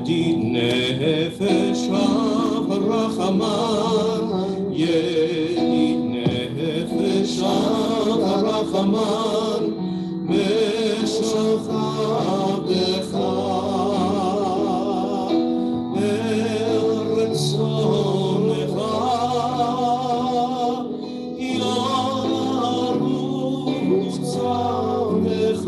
ידיד נפש הרחמן, ידיד נפש הרחמן, משכבך אל רצונך, ירוך צעדך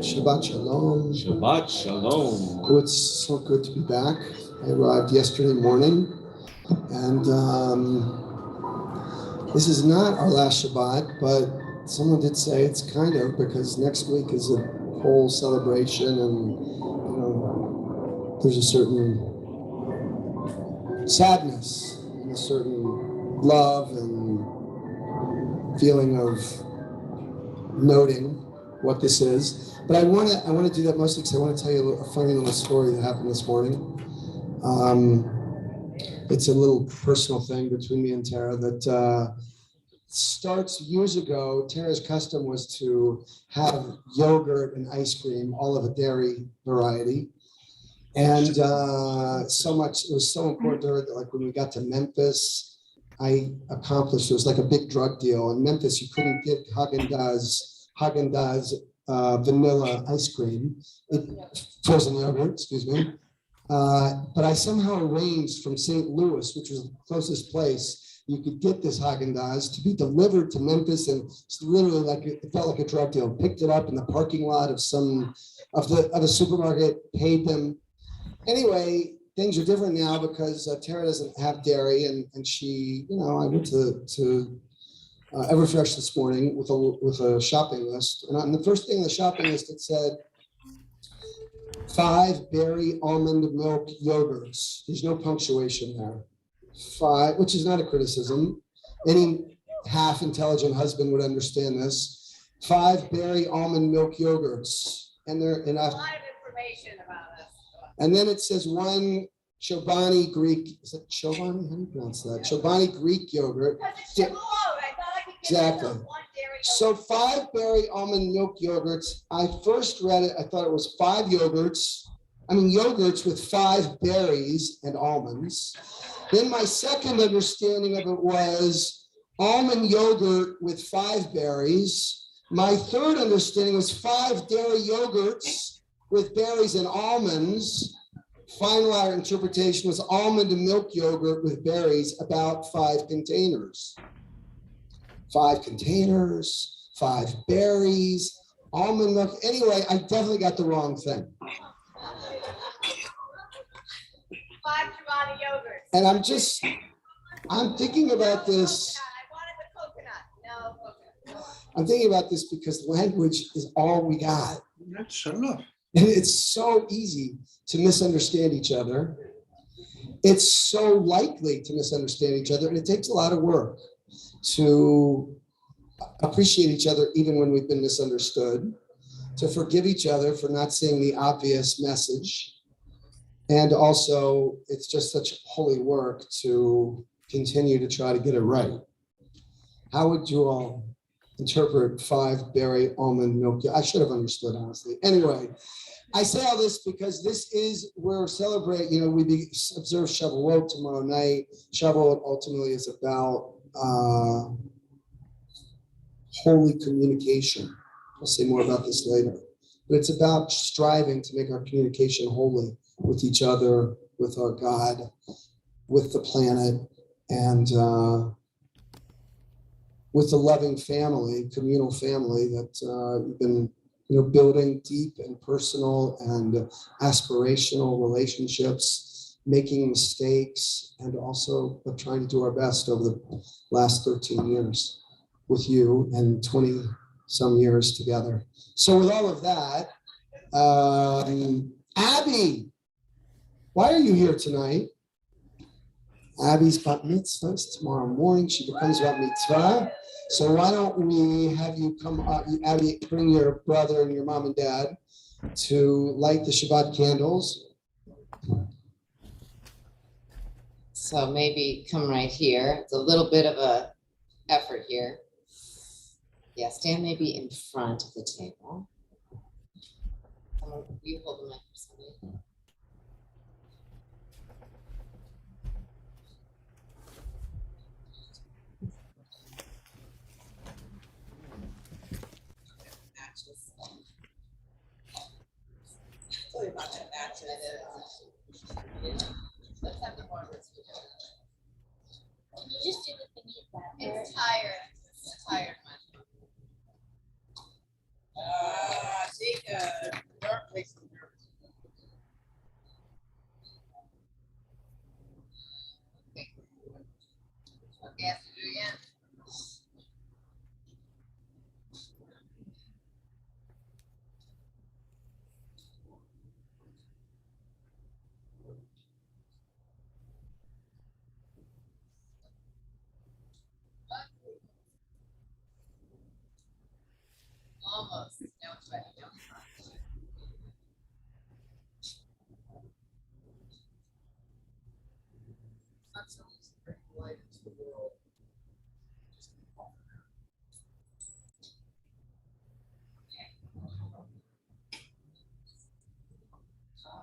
Shabbat Shalom. Shabbat Shalom. Oh, it's so good to be back. I arrived yesterday morning, and this is not our last Shabbat, but someone did say it's kind of, because next week is a whole celebration, and there's a certain sadness and a certain love and feeling of noting what this is. But I want to do that mostly because I want to tell you a funny little story that happened this morning. It's a little personal thing between me and Tara that starts years ago. Tara's custom was to have yogurt and ice cream, all of a dairy variety. And it was so important to her that, like, when we got to Memphis, I accomplished, it was like a big drug deal. In Memphis, you couldn't get Haagen-Dazs vanilla ice cream, frozen yogurt, excuse me. But I somehow arranged from St. Louis, which was the closest place you could get this Haagen-Dazs, to be delivered to Memphis, and it's literally like it felt like a drug deal. Picked it up in the parking lot of a supermarket, paid them. Anyway, things are different now because Tara doesn't have dairy, and she, I went to Everfresh this morning with a shopping list, and on the first thing on the shopping list it said 5 berry almond milk yogurts. There's no punctuation there. 5, which is not a criticism. Any half intelligent husband would understand this. 5 berry almond milk yogurts, and they're enough. A lot of information about us. And then it says 1 Chobani Greek. Is it Chobani? How do you pronounce that? Chobani Greek yogurt. Exactly. So 5 berry almond milk yogurts. I first read it, I thought it was 5 yogurts with 5 berries and almonds. Then my second understanding of it was almond yogurt with 5 berries. My third understanding was 5 dairy yogurts with berries and almonds. Final interpretation was almond and milk yogurt with berries, about 5 containers. 5 containers, 5 berries, almond milk. Anyway, I definitely got the wrong thing. 5 Chobani yogurts. And I'm thinking about this. I wanted the coconut. No coconut. I'm thinking about this because language is all we got. That's enough. And it's so easy to misunderstand each other. It's so likely to misunderstand each other, and it takes a lot of work to appreciate each other even when we've been misunderstood, to forgive each other for not seeing the obvious message. And also, it's just such holy work to continue to try to get it right. How would you all interpret 5 berry almond milk? I should have understood, honestly. Anyway, I say all this because we're celebrating, we observe Shavuot tomorrow night. Shavuot ultimately is about holy communication. I'll say more about this later. But it's about striving to make our communication holy with each other, with our God, with the planet, and with the loving family, communal family that we've been building deep and personal and aspirational relationships making mistakes, and also but trying to do our best over the last 13 years with you and 20 some years together. So with all of that, Abby, why are you here tonight? Abby's bat mitzvah is tomorrow morning. She becomes bat mitzvah. So why don't we have you come up, Abby, bring your brother and your mom and dad to light the Shabbat candles. So maybe come right here. It's a little bit of a effort here. Yeah, stand maybe in front of the table. You hold the mic for somebody. Let's have the barbers do it. Can you just do the thingy that? It's tired. It's tired, man. Take a dark place. Okay, have to do it again. Almost. Now it's ready. Now it's hot. Not so easy to bring light into the world.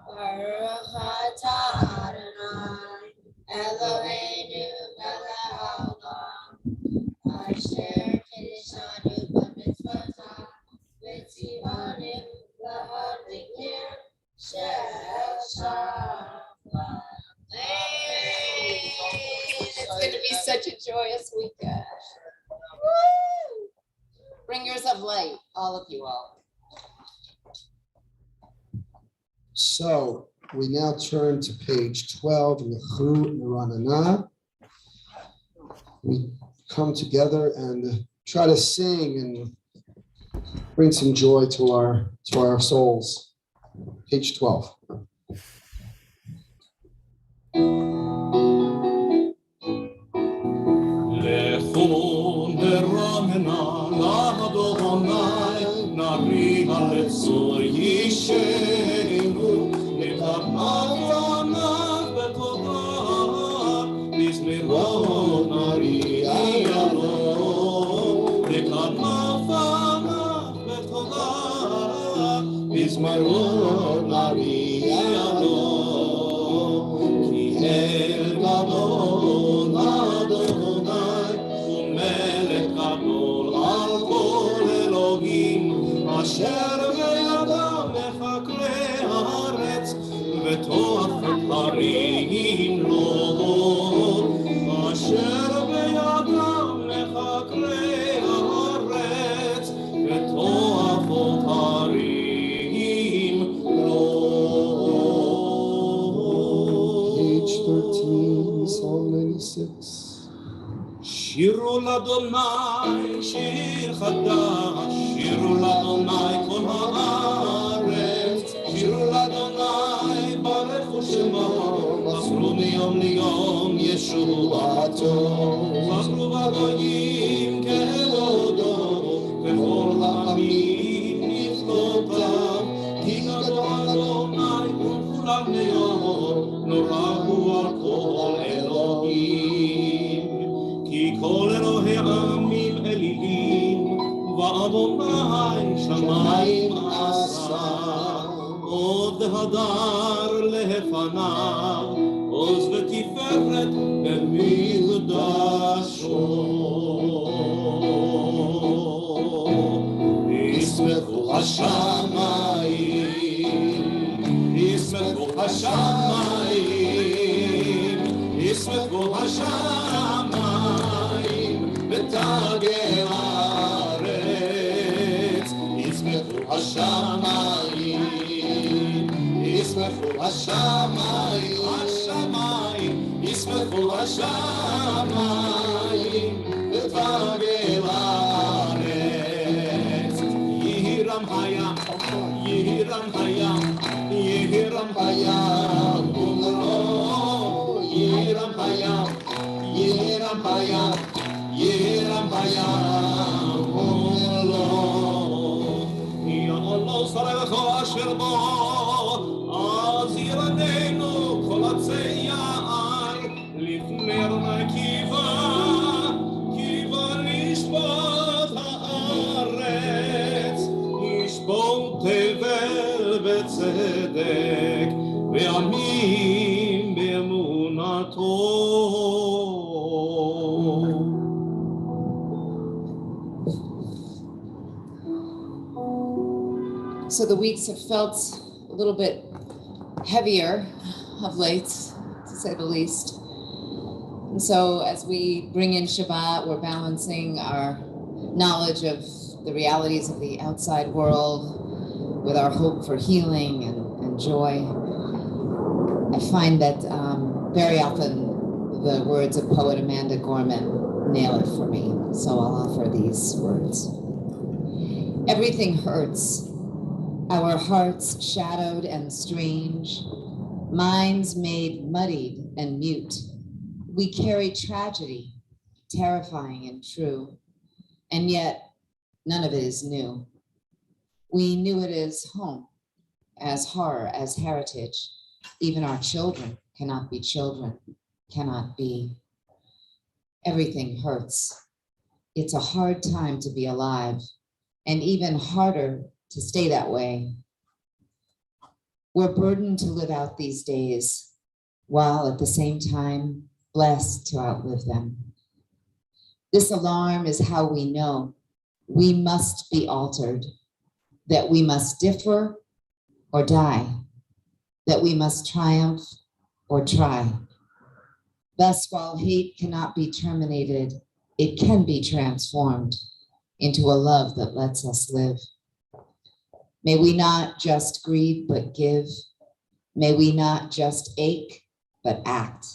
Baruch atah Adonai, Eloheinu melech haolam, asher kiddushanu b'mitzvotav, v'tzivanu lahadlikir shel Shabbat. It's going to be such a joyous weekend. Woo! Bring yours of light, all of you all. So we now turn to page 12 in the Chu Neranana. We come together and try to sing and bring some joy to our souls. Page 12. לכו נרננה לאדוני, נריע לצור אישנו, נתפנה פניו בתודה, בזמירות נריע לו, נתפנה פניו בתודה, בזמירות נריע לו, כי אל גדול אדוני ומלך גדול על כל אלוהים אשר בידם מחקרי הארץ ותועפת הרים לו אשר בידם מחקרי הארץ ותועפות הרים לו. Page 13, Psalm 96. שירו לאדוני שיר חדש, שירו לאדוני כל הארץ, שירו לאדוני ברכו שמו, מסרו מיום ליום ישועתו, מסרו בגויים כבודו, וכל העמים נפלותיו, כי גדול אדוני וכולם מאוד, נורא הוא על כל אלוהים. כי כל אלוהי העמים אלילים, ואדוני שמיים עשה, עוד הדר לפניו, עוז ותפארת במקדשו. ישמחו השמיים, ישמחו השמיים, ישמחו השמיים, ותגי הארץ, ישמחו השמיים, ישמחו השמיים, השמיים. בשמיים ותגל הארץ. יהירם הים, יהירם הים, יהירם הים ומלואו. יהירם הים, יהירם הים, יהירם הים ומלואו. יעלו שרך אשר בו, אז ירננו כל עצי יער, לפני קיבה, קיבה לשפוט הארץ, ישפוט תבל בצדק, ועמים באמונתו. So the weeks have felt a little bit heavier of late, to say the least. And so as we bring in Shabbat, we're balancing our knowledge of the realities of the outside world with our hope for healing and joy. I find that very often the words of poet Amanda Gorman nail it for me. So I'll offer these words. Everything hurts. Our hearts shadowed and strange, minds made muddied and mute. We carry tragedy, terrifying and true, and yet none of it is new. We knew it as home, as horror, as heritage. Even our children cannot be children, cannot be. Everything hurts. It's a hard time to be alive, and even harder to stay that way. We're burdened to live out these days, while at the same time blessed to outlive them. This alarm is how we know we must be altered, that we must differ or die, that we must triumph or try. Thus, while hate cannot be terminated, it can be transformed into a love that lets us live. May we not just grieve, but give. May we not just ache, but act.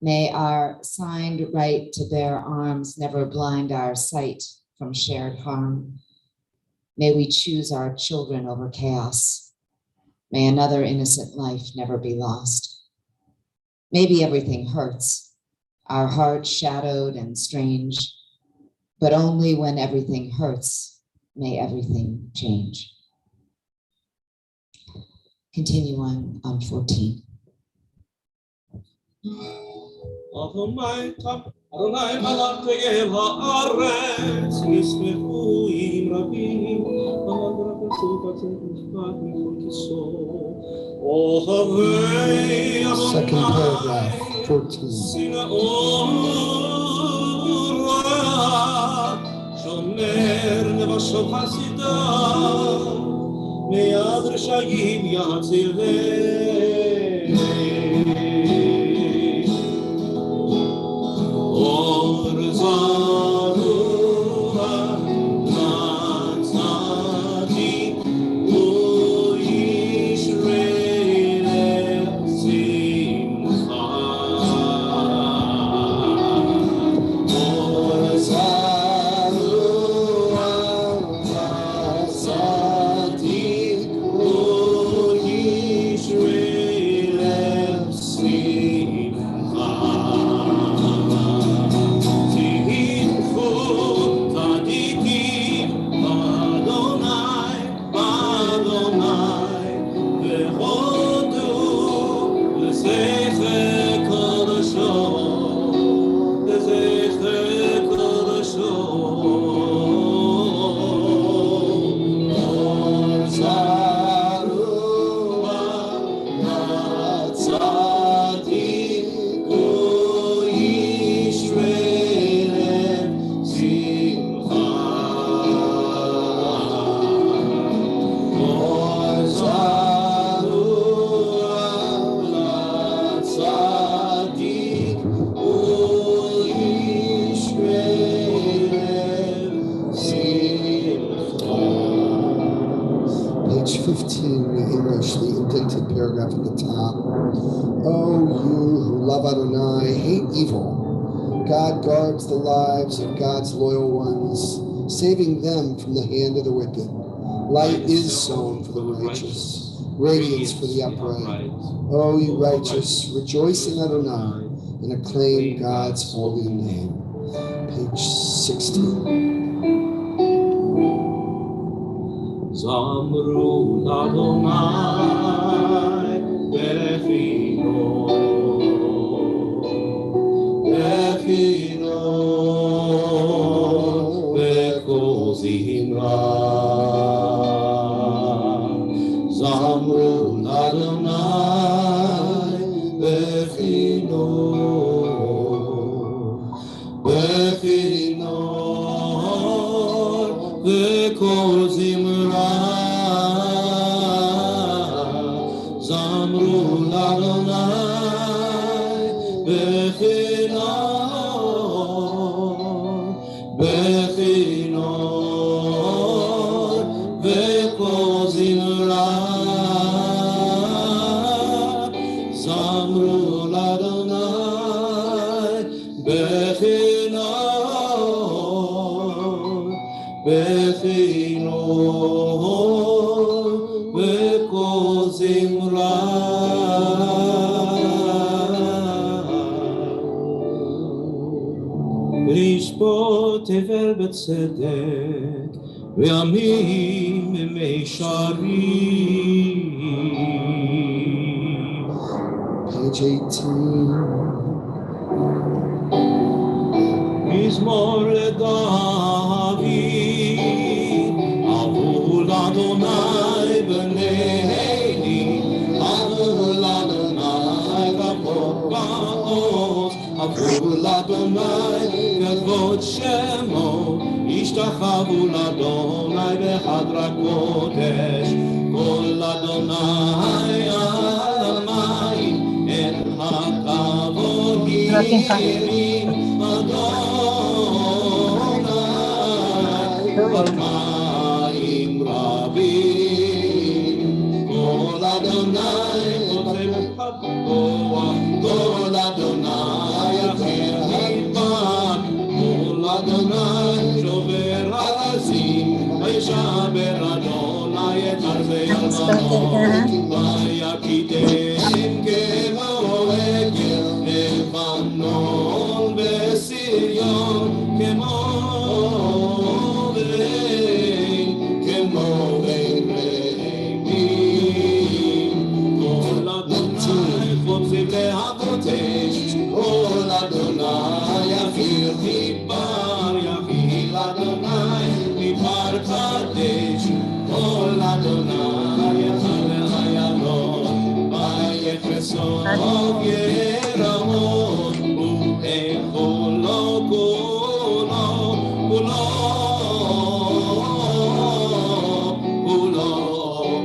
May our signed right to bear arms never blind our sight from shared harm. May we choose our children over chaos. May another innocent life never be lost. Maybe everything hurts, our hearts shadowed and strange, but only when everything hurts, may everything change. Continue on 14. Adonai malach el haaretz, nismechu im rabim, amad rafasuk atzet mishpat mikol kiso. Ohavei Second Adonai, paragraph, 14. Sinaora, shomer nevashot hasidah, מיד רשעים יצילם. אור זרוע לצדיק וישרה לשמחה. אור זרוע לצדיק וישרה page 15 in the English, the indented paragraph at the top. Oh, you who love Adonai, hate evil. God guards the lives of God's loyal ones, saving them from the hand of the wicked. Light is sown for the righteous, radiance for the upright. Oh, you righteous, rejoice in Adonai and acclaim God's holy name. Page 16. Zamru Adonai Bechino Bekozimra Zamru Adonai Bechino Bekozimra Zamru Adonai Bechino Bekozimra Zamru Adonai Bechino Bekozimra Lishpot tevel b'tzedek v'yamim meisharim. Page 18. Mizmor leDavid, avul Adonai b'nei, avul Adonai b'kos, avul Adonai kavod shemo, ishtachavu l'Adonai b'chadra kodesh, kol Adonai alamayim, el hakavod yirim, Adonai alamayim rabim, kol Adonai kotem hakoah, kol Adonai achir himan, kol Adonai shover azim, v'yishaber Adonai et arzei almanon, v'yakitem kemo egel Lebanon v'Sirion kemo vein re'imim, kol Adonai chotziv le'avotesh, kol Adonai yachir midbar, yachil Adonai midbar kadesh, kol Adonai yachar le'ayalon, vayechresov yeramot, u'echolo kulo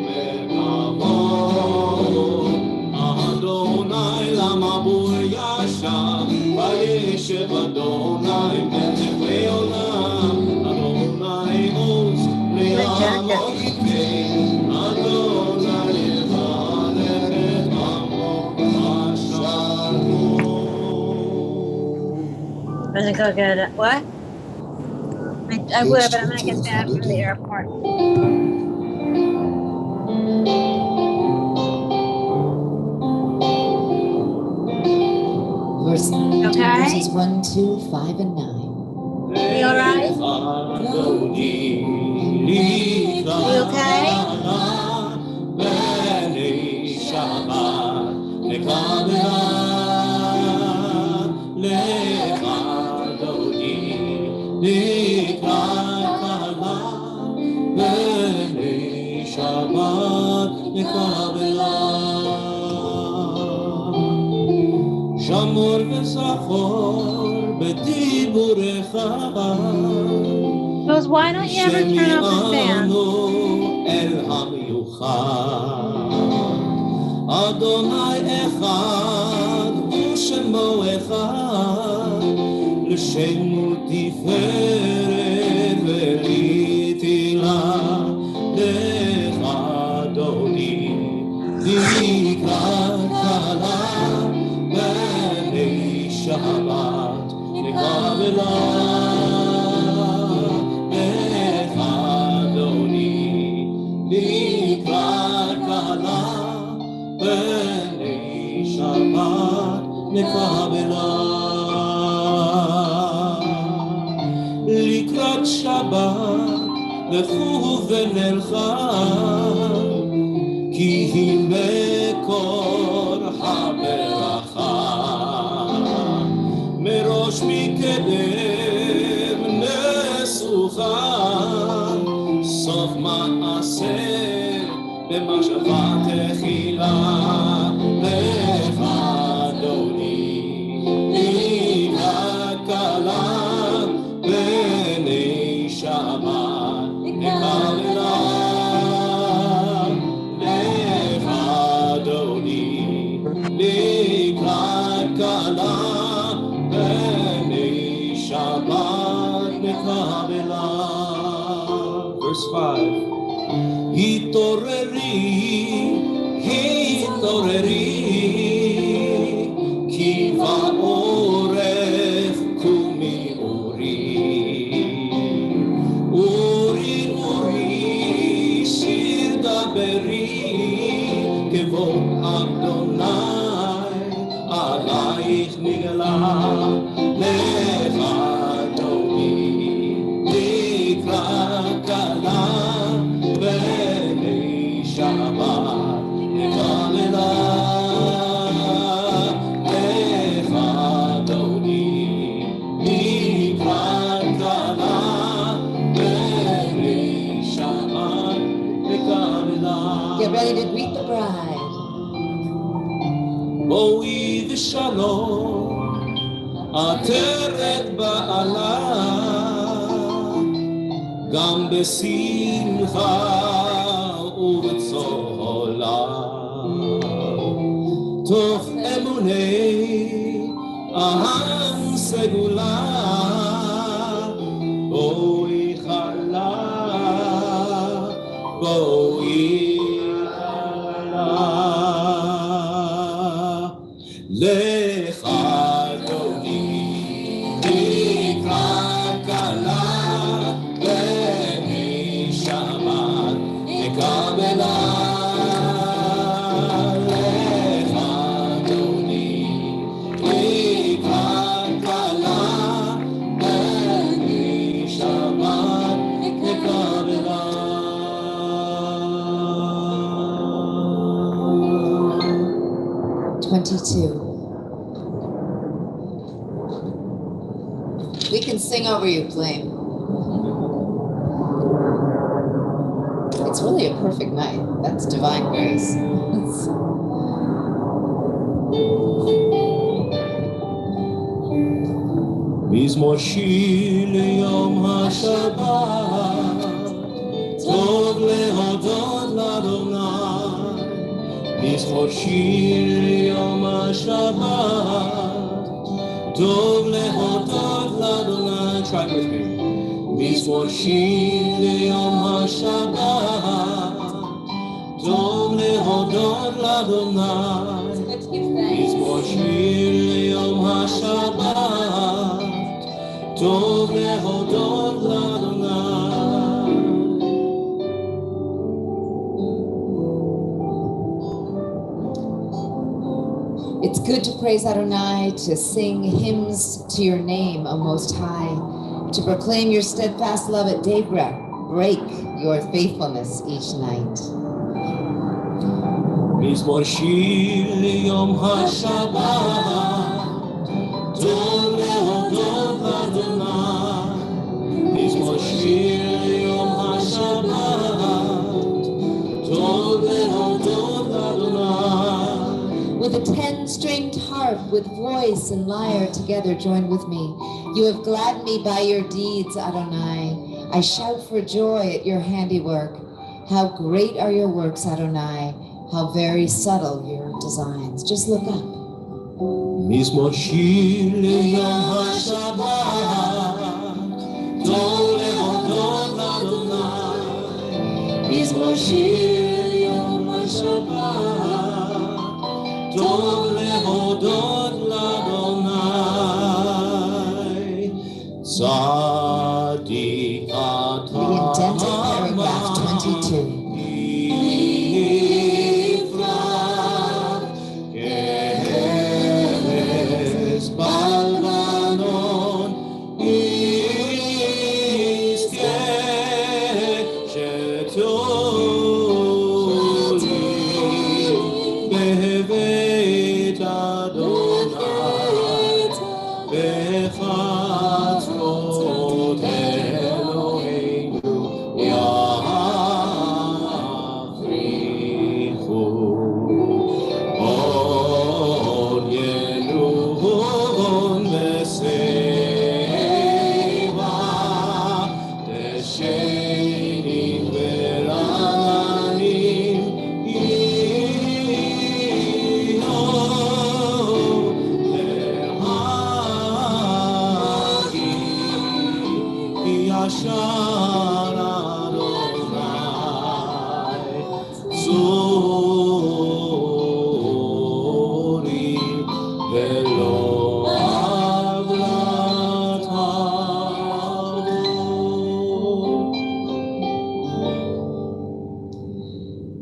merkavot. Adonai lamabur yashav, vayeshev Adonai melech le'olam, Adonai oz le'amot yitkein, Adonai yevalech et amo v'shalom. I'm gonna go get it. What? I would, but I'm gonna get that from the airport. Verses Okay? 1, 2, 5, and 9. You all right? You okay? שמור וזכור בדיבורך Rose, why don't you ever turn off the fan? שמיענו אל המיוחד. אדוני אחד ושמו אחד, לשמו תפארת ולתהילה לך מקבלה. לקראת שבת לכו ונלכה, כי היא מקור הברכה. מראש מקדם נסוכה, סוף מעשה במחשבה תחילה. לך אדוני לקראת כלה, בני שבת נקבלה. לך אדוני לקראת כלה, בני שבת נקבלה. Verse 5. התעוררי, התעוררי, כי באורך קומי אורי. אורי, אורי, שיר דברי, כבוד אדוני עלייך נגלה. לך אדוני לקראת כלה, בני שבת נקבלה. לך אדוני לקראת כלה, בני שבת נקבלה. Get ready to greet the bride. בואי ושלום עטרת בעלה, גם בשמחה ובצהלה. תוך אמוני עם סגולה, בואי חלה, בואי חלה. לך אדוני לקראת כלה, בני שבת נקבלה. לך אדוני לקראת כלה, בני שבת נקבלה. 22. We can sing over you, Flame. It's really a perfect night. That's divine grace. מזמור שיר ליום השבת, טוב להודות לאדוני. מזמור שיר ליום השבת, טוב להודות לאדוני. Try it with me. מזמור שיר ליום השבת, טוב להודות לאדוני. מזמור שיר ליום השבת, טוב להודות לאדוני. It's good to praise Adonai, to sing hymns to your name, O Most High, to proclaim your steadfast love at daybreak, break your faithfulness each night. מזמור שיר ליום השבת, טוב להודות לאדוני. מזמור שיר ליום השבת, טוב להודות לאדוני. With a 10-stringed harp, with voice and lyre together, join with me. You have gladdened me by your deeds, Adonai. I shout for joy at your handiwork. How great are your works, Adonai. How very subtle your designs. Just look up. מזמור שיר ליום השבת, טוב להודות לאדוני. מזמור שיר ליום השבת, טוב להודות לאדוני. צדיק אתה. The indented paragraph 22.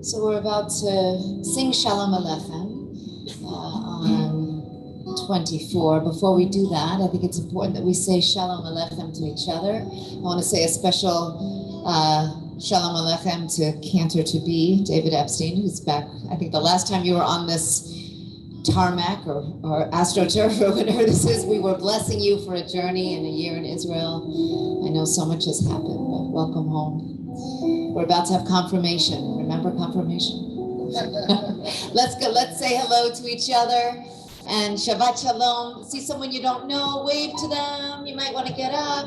So we're about to sing Shalom Aleichem on 24. Before we do that, I think it's important that we say Shalom Aleichem to each other. I want to say a special Shalom Aleichem to Cantor to be, David Epstein, who's back. I think the last time you were on this tarmac or AstroTurf or whatever this is, we were blessing you for a journey and a year in Israel. I know so much has happened, but welcome home. We're about to have confirmation. Remember confirmation? Let's go. Let's say hello to each other and Shabbat Shalom. See someone you don't know, wave to them. You might want to get up.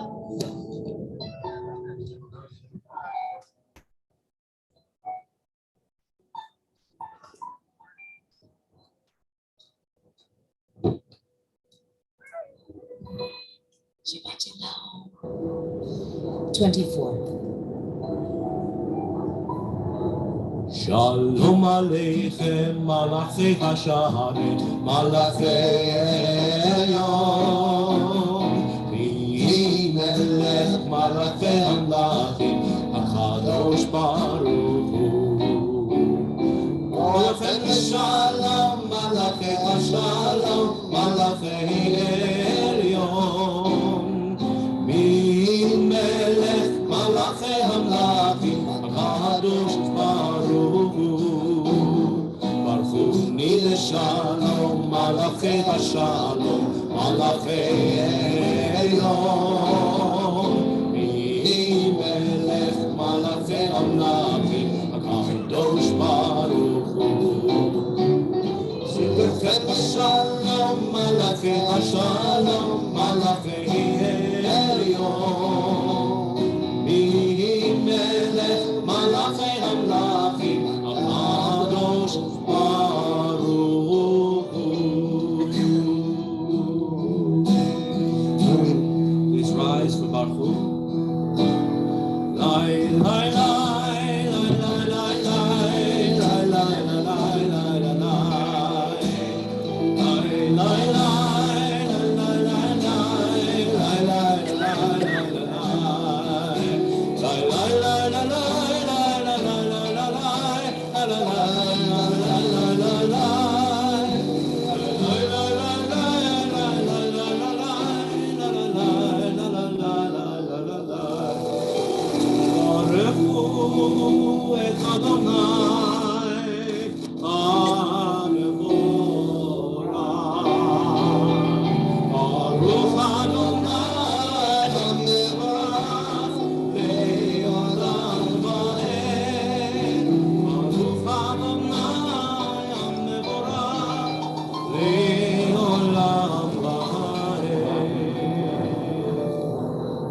Shabbat Shalom. 24. Shalom Aleichem, Malachei Hasharet, Malachei Elyon. Mihi Melech, Malachei Hamlachim, HaKadosh Baruch Hu. Malachei Shalom, Malachei Hashalom, Malachei Elyon. Mihi Melech, Malachei Hamlachim, HaKadosh Baruch Hu. Baruchuni Shalom, Malachei Hashalom, Malachei Elyon. Mihi Melech, Malachei Hamlachim, HaKadosh Baruch Hu. Zivechem Shalom, Malachei Hashalom, Malachei Elyon. Mihi Melech, Malachei Hamlachim, HaKadosh Baruch Hu. Please rise for Baruch Hu. Lai, lai, lai, lai, lai, lai, lai, lai, lai, lai, lai, lai, lai, lai,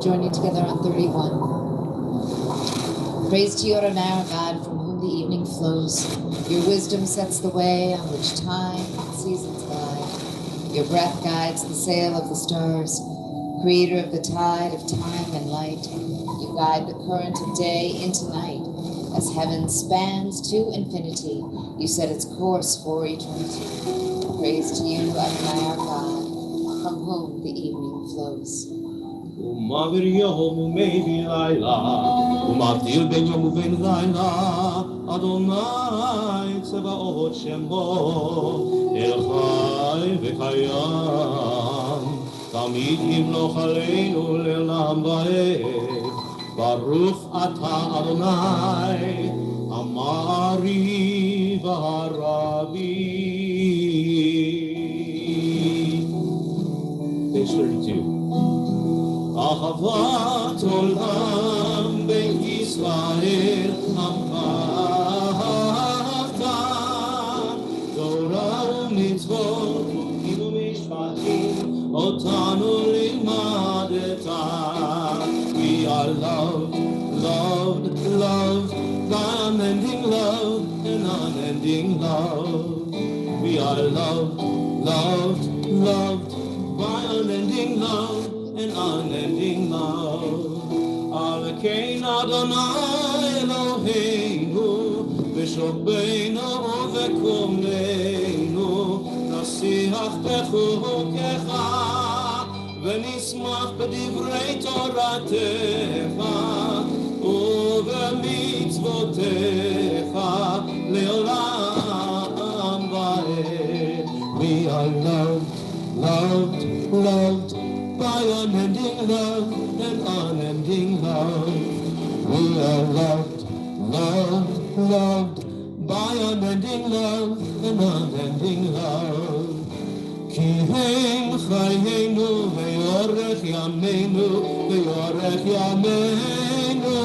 Joining together on 31. Praise to you, Adonai, our God, from whom the evening flows. Your wisdom sets the way on which time and seasons lie. Your breath guides the sail of the stars, creator of the tide of time and light. You guide the current of day into night. As heaven spans to infinity, you set its course for eternity. Praise to you, Adonai, our God, from whom the evening flows. ומעביר יום ומביא לילה, ומבדיל בין יום ובין לילה, אדוני צבאות שמו, אל חי וקיים, תמיד ימלוך עלינו לעולם ועד, ברוך אתה אדוני, אמרי והרבי. Page 32. אהבת עולם בין ישראל עמך אהבת תורה ומצוות חוקים ומשפטים אותנו לימדת. We are loved, loved, loved by unending love and unending love. We are loved, loved, loved by unending love and unending love. Alkein Adonai Eloheinu v'shobbeinu v'kumneinu nasiach b'chukecha v'nismach b'divrei toratecha ובמצוותיך loved by unending love and unending love. We are loved, loved by unending love and unending love. כי הם חיינו ויורך ימינו ויורך ימינו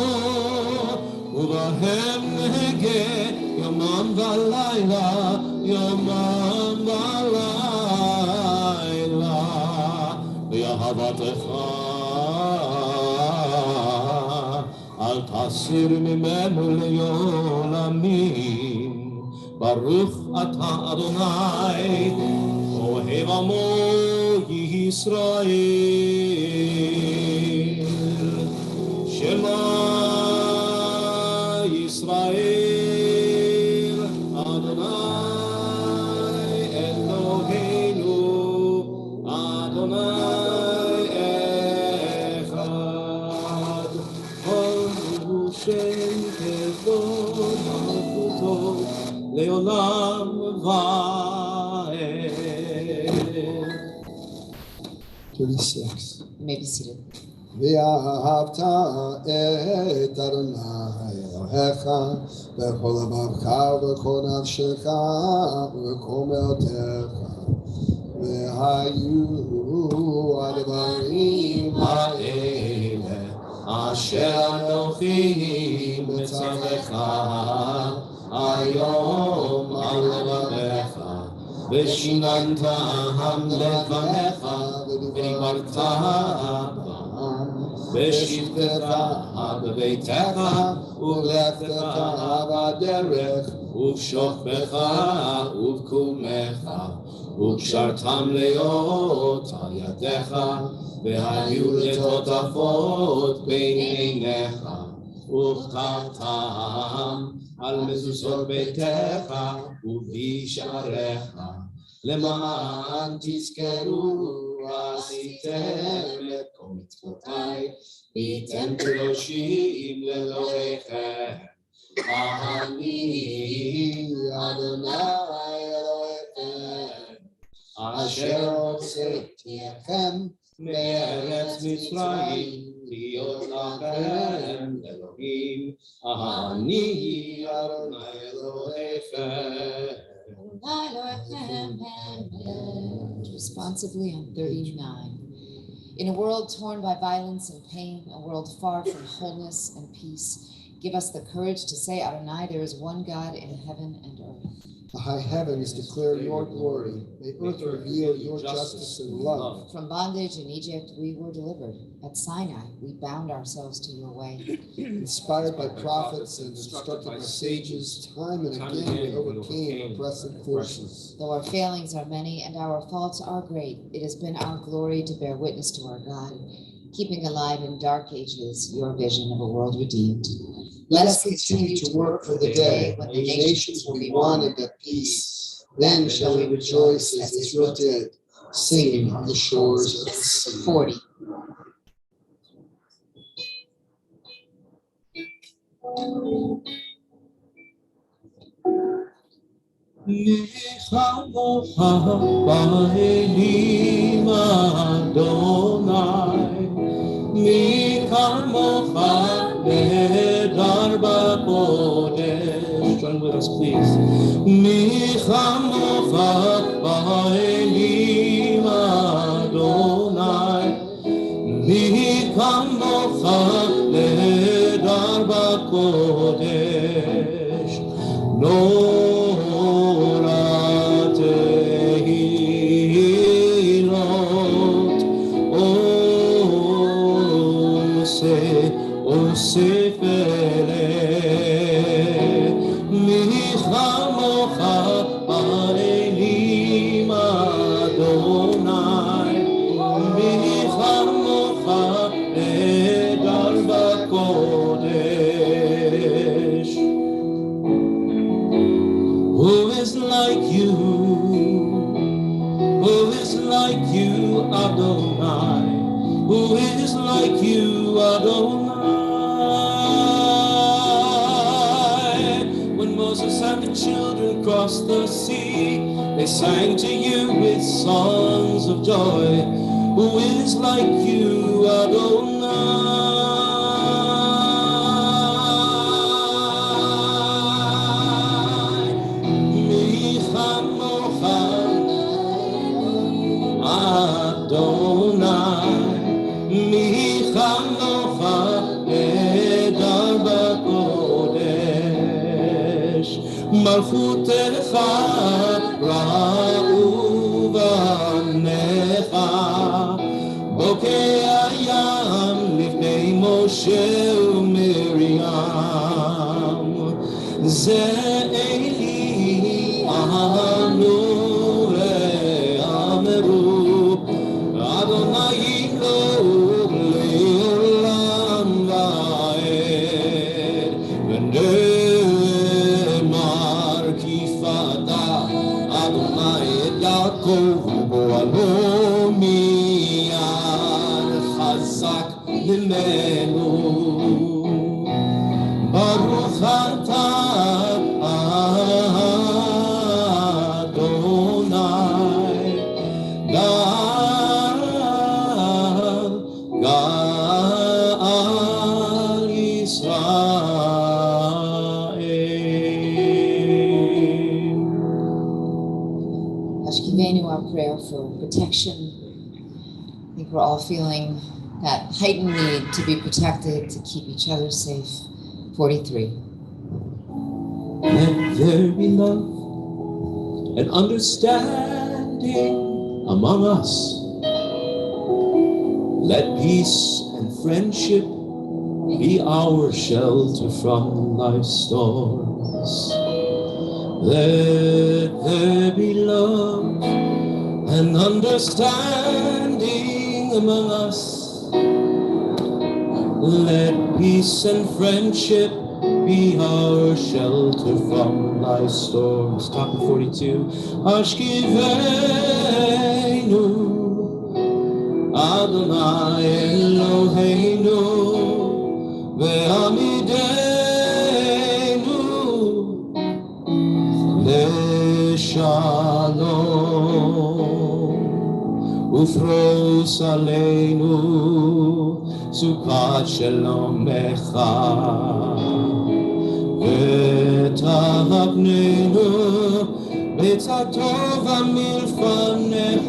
ובהם נהגה יומם ולילה יומם ולילה ואהבתך אל תסיר ממנו לעולמים. ברוך אתה אדוני אוהב עמו ישראל. שמע ישראל אדוני אלוהינו אדוני אחד. ברוך שם כבוד מלכותו לעולם ועד. 36. You may be seated. ואהבת את אדוני אלוהיך בכל לבבך ובכל נפשך ובכל מאודך. והיו הדברים האלה אשר אנוכי מצווך היום על לבביך ושיננתם לפניך ודיברת בם בשבתך בביתך ובלכתך בדרך ובשוכבך ובקומך וקשרתם להיות על ידיך והיו לטוטפות בין עיניך וכתבתם על מזוזות ביתך ובשעריך למען תזכרו עשיתם את כל מצוותיי והייתם קדושים לאלוהיכם. אני אדוני אלוהיכם אשר הוצאתי אתכם מארץ מצרים להיות לכם אלוהים. אני אדוני אלוהיכם. Responsively on 39. In a world torn by violence and pain, a world far from wholeness and peace, give us the courage to say, Adonai, there is one God in heaven and earth. The high heavens declare your glory. May earth reveal your justice and love. From bondage in Egypt, we were delivered. At Sinai, we bound ourselves to your way. Inspired by prophets and instructed by sages, time and again we overcame oppressive forces. Though our failings are many and our faults are great, it has been our glory to bear witness to our God, keeping alive in dark ages your vision of a world redeemed. Let us continue to work for the day when the nations will be one and at peace. Then shall we rejoice as Israel did, singing on the shores of the sea. 40. ניחמוך באלים אדוני, מי כמוך נהדר בקודש. Join with us, please. מי כמוך באלים אדוני, מי כמוך נהדר בקודש. Who is like you? Who is like you, Adonai? Who is like you, Adonai? When Moses and the children crossed the sea, they sang to you with songs of joy. Who is like you, Adonai? Mi chamocha, Adonai. Mi chamocha, edar b'kodesh. Malchutecha ra'u v'anecha. בוקע ים לפני משה ומרים, זה אלי אנו ואמרו, אדוני לא לעולם ועד, ונאמר כי פדה אדוני את יעקב ובועלו ממנו. ברוך אתה אדוני, גאל ישראל. Ashkivenu, our prayer for protection. I think we're all feeling that heightened need to be protected, to keep each other safe. 43. Let there be love and understanding among us. Let peace and friendship be our shelter from life's storms. Let there be love and understanding among us. Let peace and friendship be our shelter from life's storms. Top of 42. Ashkivenu, Adonai Eloheinu, ve'amidenu le'shalom, ufros aleinu סוכת שלומך, ותהבננו בצד טוב מלפניך.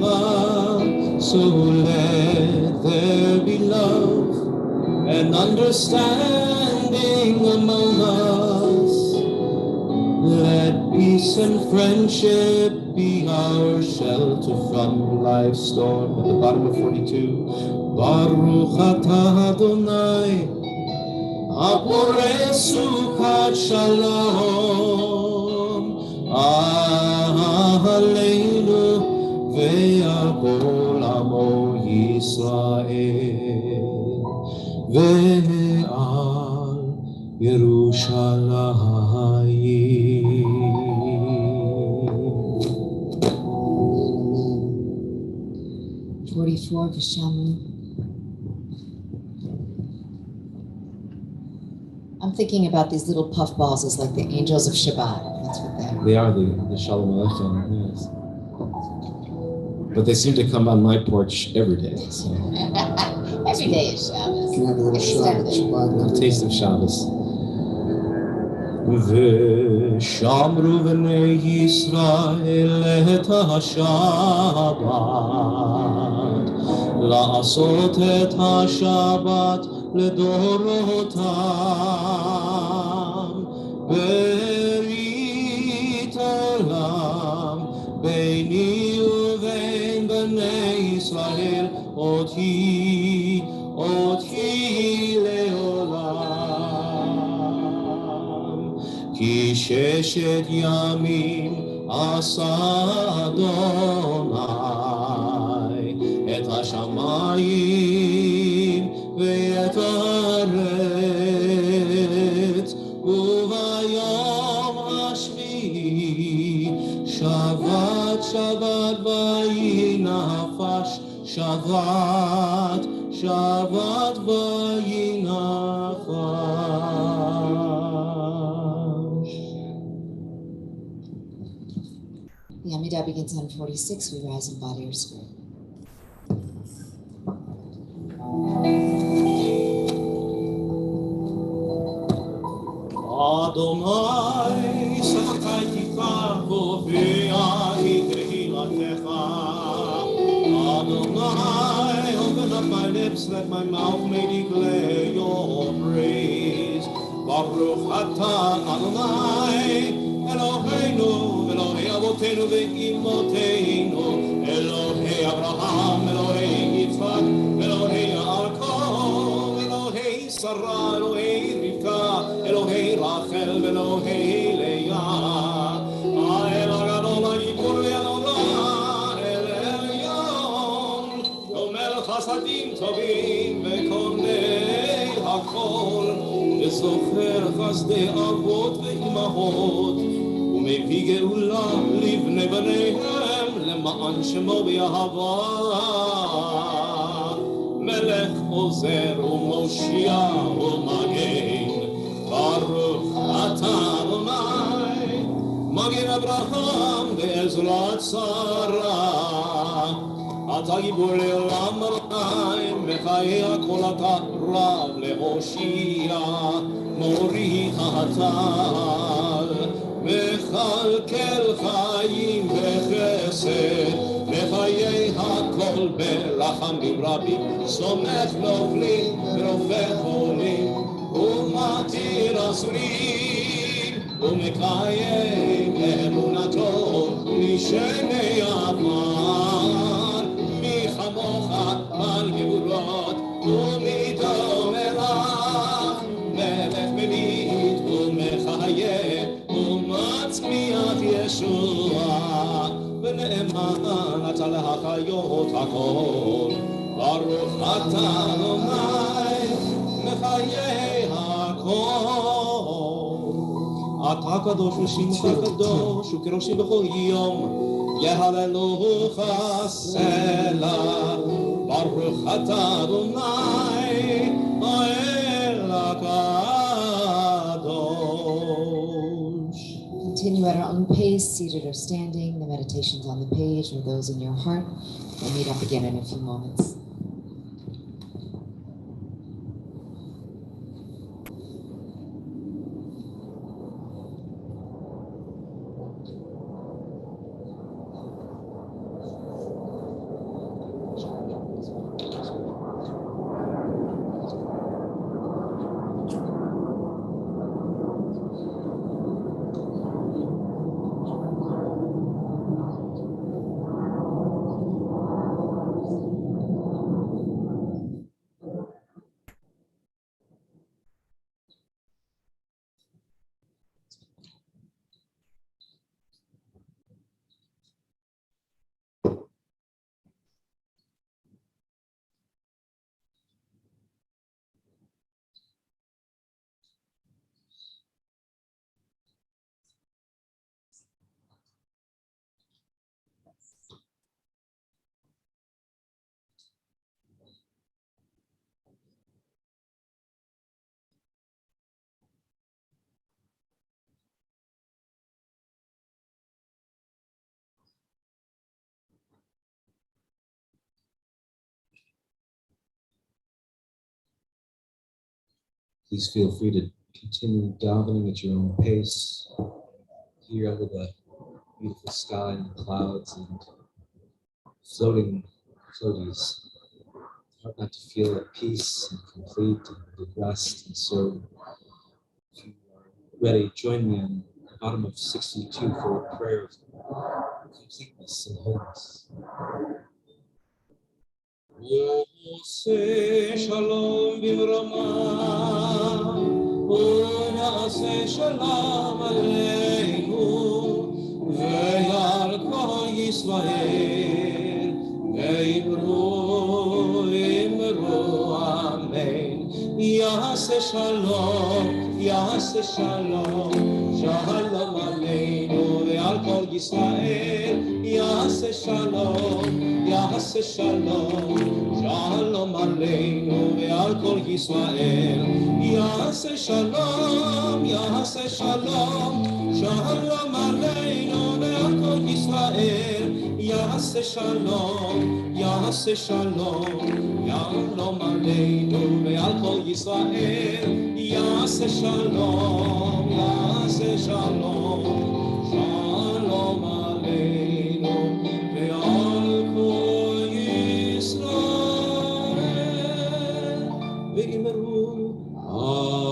So let there be love and understanding among us. Let peace and friendship be our shelter from life's storm. At the bottom of 42. Baruch atah Adonai, haporeh sukat shalom, aleinu ve'al kol amo Yisrael, ve'al Yerushalayim. 44. Vishamu. I'm thinking about these little puff balls as like the angels of Shabbat. That's what they are. They are the Shalom Aleichem, yes. But they seem to come on my porch every day. So. Every day is Shabbos. Can have a little Shabbat. A taste of Shabbos. ושמרו בני ישראל את השבת, לעשות את השבת לדורותם, ברית עולם ביני ובין בני ישראל, אותי לעולם. כי ששת ימים עשה אדוני את השמיים ואת הארץ, וביום השביעי שבת שבת ויהי נפש, שבת שבת ויהי נפש. The Amidah begins on 46. We rise in body or spirit. Adonai, Sakai Tifach, Ophei Tehillatech. Adonai, open up my lips, let my mouth may declare your praise. Baruch atah Adonai, Eloheinu, Elohei Avotenu ve'imoteinu, Elohei Abraham, Elohei Yitzchak, Elohei Yaakov, Elohei Sarah, Elohei Rivka, Elohei Rachel, Elohei Leah. Ha'el HaGadol HaGibor ve'Adonai El Elyon, Gomel Chasadim Tovim ve'Konei HaKol, וזוכר חסדי אבות ואימהות, ומביא גאולה לבני בניהם, למען שמו באהבה. מלך עוזר ומושיע ומגן, ברוך אתה אדוני, מגן אברהם בעזרת שרה. אתה גיבור לעולם אדוני, מחיי הכל אתה רב להושיע, מוריד הטל, מכלכל חיים בחסד, מחיי הכל ברחמים רבים, סומך נופלים ורופא חולים, ומתיר אסורים, ומקיים אמונתו משמי עפר. מי כמוך על גבורות ומדום מלך, מלך ממית ומחיה ומצמיח ישוע, ונאמן אתה להחיות הכל. ברוך אתה אדוני מחיי הכל. אתה קדוש ושמך קדוש וכראשים בכל יום, יהללוך סלע. ברוך אתה אדוני האל הקדוש. Continue at our own pace, seated or standing. The meditations on the page or those in your heart. We'll meet up again in a few moments. Please feel free to continue davening at your own pace, here under the beautiful sky and the clouds and floaties. Hard not to feel at peace and complete and at rest. And so, if you are ready, join me on the bottom of 62 for a prayer of completeness and wholeness. Ose shalom bimrama, ונעשה שלום עלינו ועל כל ישראל, ואמרו אמן. יעשה שלום, שלום עלינו ועל כל Yisrael Yaseh Shalom Yaseh Shalom Shalom Aleinu ve'al kol Yisrael Yaseh Shalom Yaseh Shalom Shalom Aleinu ve'al kol Yisrael Yaseh Shalom Yaseh Shalom Shalom Aleinu ve'al kol Yisrael Yaseh Shalom Yaseh Shalom Shalom Aleinu ve'al kol Yisrael ve'imru Amen.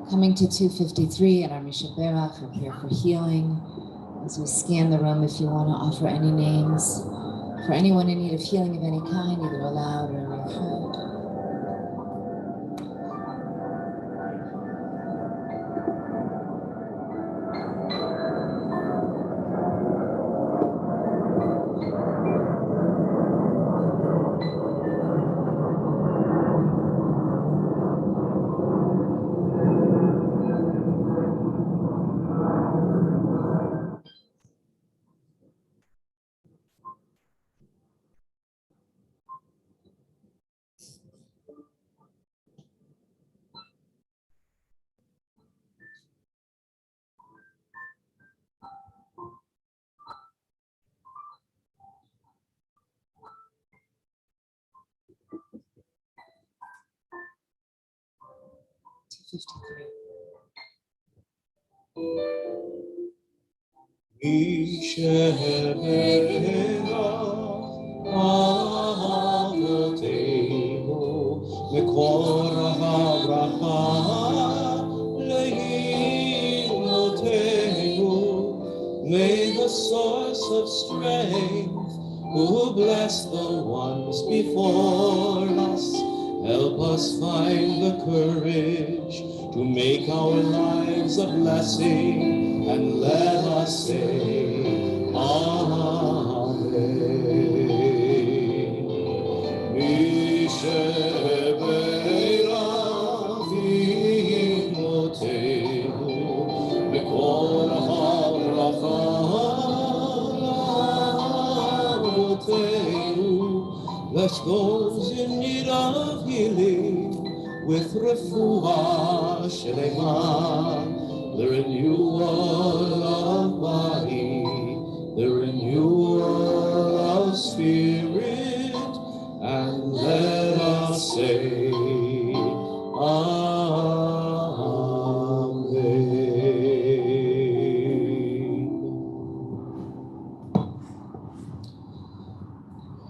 Coming to 253 at our Mishaberach, prepare for healing. As we scan the room, if you want to offer any names for anyone in need of healing of any kind, either aloud or in your heart. May the source of strength, who bless the ones before us, help us find the courage to make our lives a blessing, and let us say, Amen. Bless those in need of healing with refuah shelema, the renewal of body, the renewal of spirit, and let us say,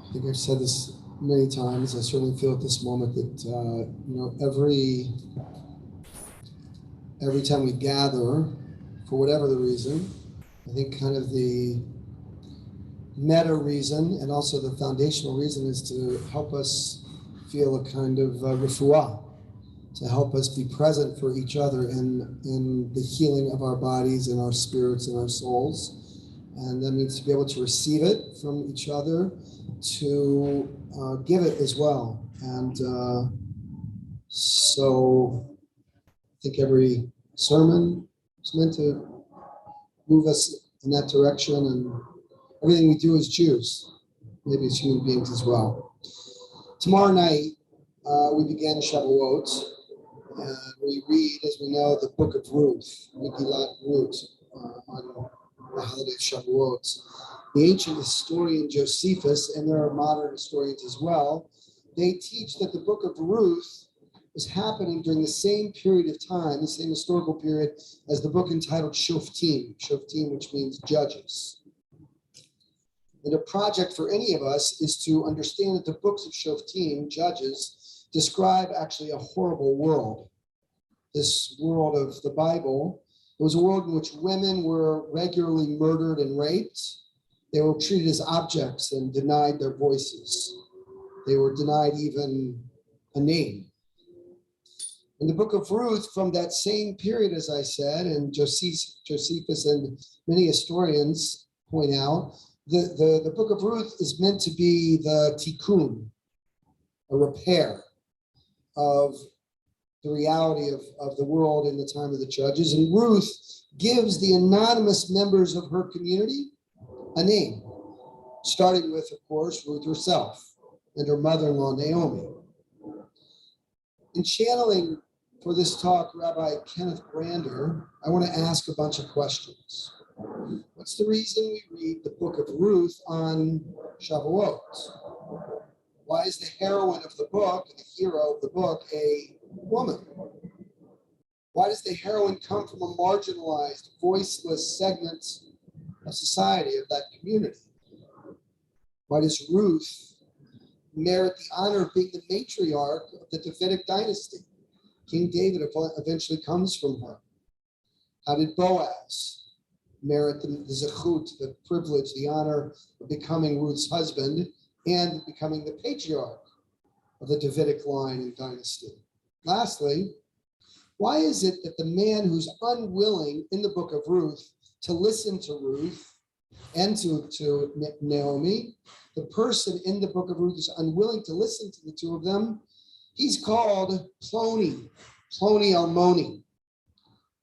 I think I've said this many times. I certainly feel at this moment that every time we gather, for whatever the reason, I think kind of the meta reason and also the foundational reason is to help us feel a kind of refuah, to help us be present for each other in the healing of our bodies and our spirits and our souls. And that means to be able to receive it from each other, to give it as well. And so I think every sermon is meant to move us in that direction, and everything we do as Jews, maybe as human beings as well. Tomorrow night, we begin Shavuot, and we read, as we know, the book of Ruth, Megillat Ruth, on the holiday of Shavuot. The ancient historian Josephus, and there are modern historians as well, they teach that the book of Ruth was happening during the same period of time, the same historical period, as the book entitled Shoftim, which means judges. And a project for any of us is to understand that the books of Shoftim, judges, describe actually a horrible world. This world of the Bible, it was a world in which women were regularly murdered and raped. They were treated as objects and denied their voices. They were denied even a name. In the book of Ruth, from that same period, as I said, and Josephus and many historians point out, the book of Ruth is meant to be the tikkun, a repair of the reality of the world in the time of the judges. And Ruth gives the anonymous members of her community a name, starting with, of course, Ruth herself and her mother-in-law, Naomi. In channeling for this talk, Rabbi Kenneth Brander, I want to ask a bunch of questions. What's the reason we read the book of Ruth on Shavuot? Why is the heroine of the book, the hero of the book, a woman? Why does the heroine come from a marginalized, voiceless segment of society, of that community? Why does Ruth merit the honor of being the matriarch of the Davidic dynasty? King David eventually comes from her. How did Boaz merit the zechut, the privilege, the honor of becoming Ruth's husband and becoming the patriarch of the Davidic line and dynasty? Lastly, why is it that the man who's unwilling in the book of Ruth to listen to Ruth and to Naomi, the person in the book of Ruth is unwilling to listen to the two of them, he's called Ploni Almoni,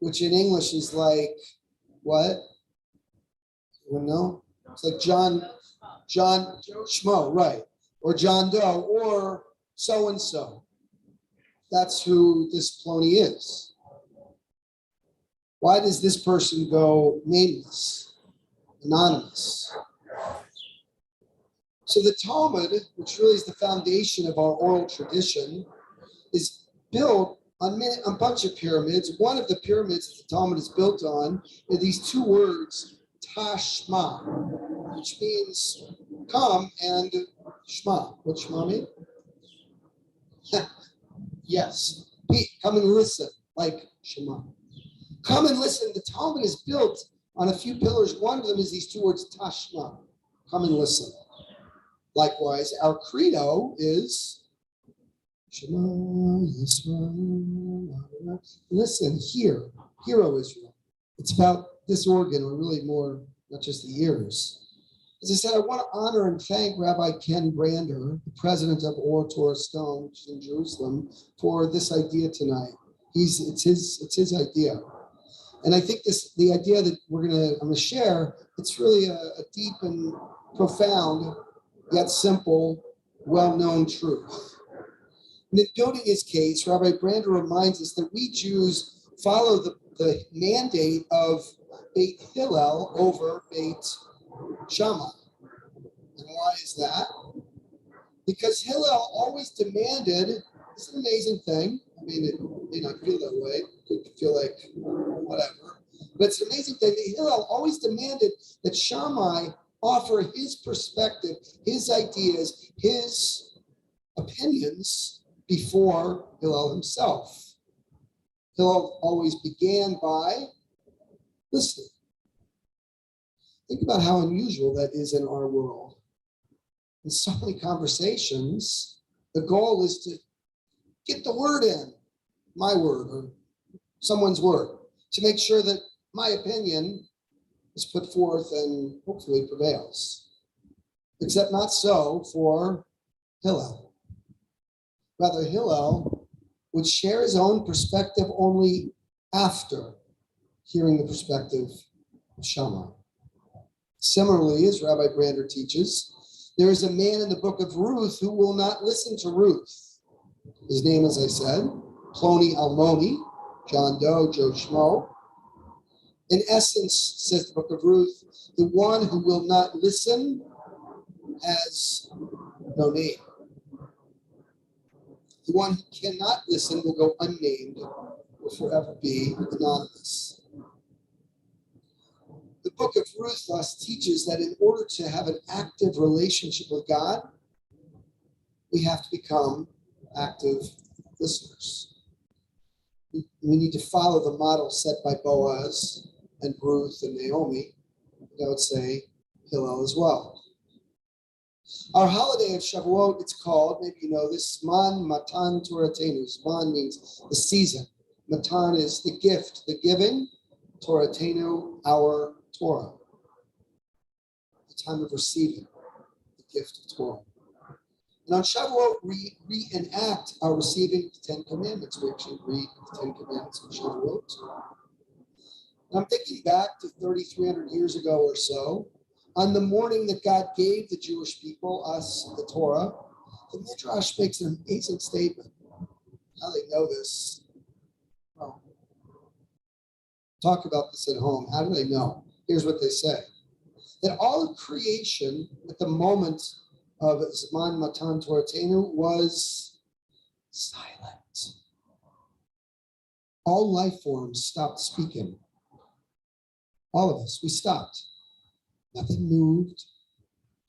which in English is like, what? You know? It's like John Schmo, right? Or John Doe, or so-and-so. That's who this Ploni is. Why does this person go nameless, anonymous? So the Talmud, which really is the foundation of our oral tradition, is built on a bunch of pyramids. One of the pyramids that the Talmud is built on are these two words, Tashma, which means come and Shema. What Shema mean? Yes, come and listen, like Shema. Come and listen. The Talmud is built on a few pillars. One of them is these two words, Tashma, come and listen. Likewise, our credo is Shema Yisrael. Listen, hear, O Israel. It's about this organ, or really more, not just the ears. As I said, I want to honor and thank Rabbi Ken Brander, the president of Or Torah Stone, which is in Jerusalem, for this idea tonight. It's his idea. And I think the idea that I'm gonna share, it's really a deep and profound, yet simple, well-known truth. And in building his case, Rabbi Brander reminds us that we Jews follow the mandate of Beit Hillel over Beit Shammai. And why is that? Because Hillel always demanded, it's an amazing thing. I mean, it may not feel that way. It could feel like whatever. But it's an amazing thing that Hillel always demanded that Shammai offer his perspective, his ideas, his opinions before Hillel himself. Hillel always began by listening. Think about how unusual that is in our world. In so many conversations, the goal is to get the word in, my word or someone's word, to make sure that my opinion is put forth and hopefully prevails. Except not so for Hillel. Rather, Hillel would share his own perspective only after hearing the perspective of Shammai. Similarly, as Rabbi Brander teaches, there is a man in the book of Ruth who will not listen to Ruth. His name, as I said, Ploni Almoni, John Doe, Joe Schmo. In essence, says the book of Ruth, the one who will not listen has no name. The one who cannot listen will go unnamed, will forever be anonymous. The book of Ruth thus teaches that in order to have an active relationship with God, we have to become active listeners. We need to follow the model set by Boaz and Ruth and Naomi, and I would say Hillel as well. Our holiday of Shavuot, it's called, maybe you know this, Zman Matan Toratenu. Zman means the season. Matan is the gift, the giving. Toratenu, our Torah. The time of receiving the gift of Torah. And on Shavuot, we reenact our receiving the Ten Commandments. We actually read the Ten Commandments on Shavuot. And I'm thinking back to 3,300 years ago or so, on the morning that God gave the Jewish people, us, the Torah, the Midrash makes an amazing statement. How they know this? Well, talk about this at home. How do they know? Here's what they say. That all of creation at the moment of Zman Matan Toratenu was silent. All life forms stopped speaking. All of us, we stopped. Nothing moved.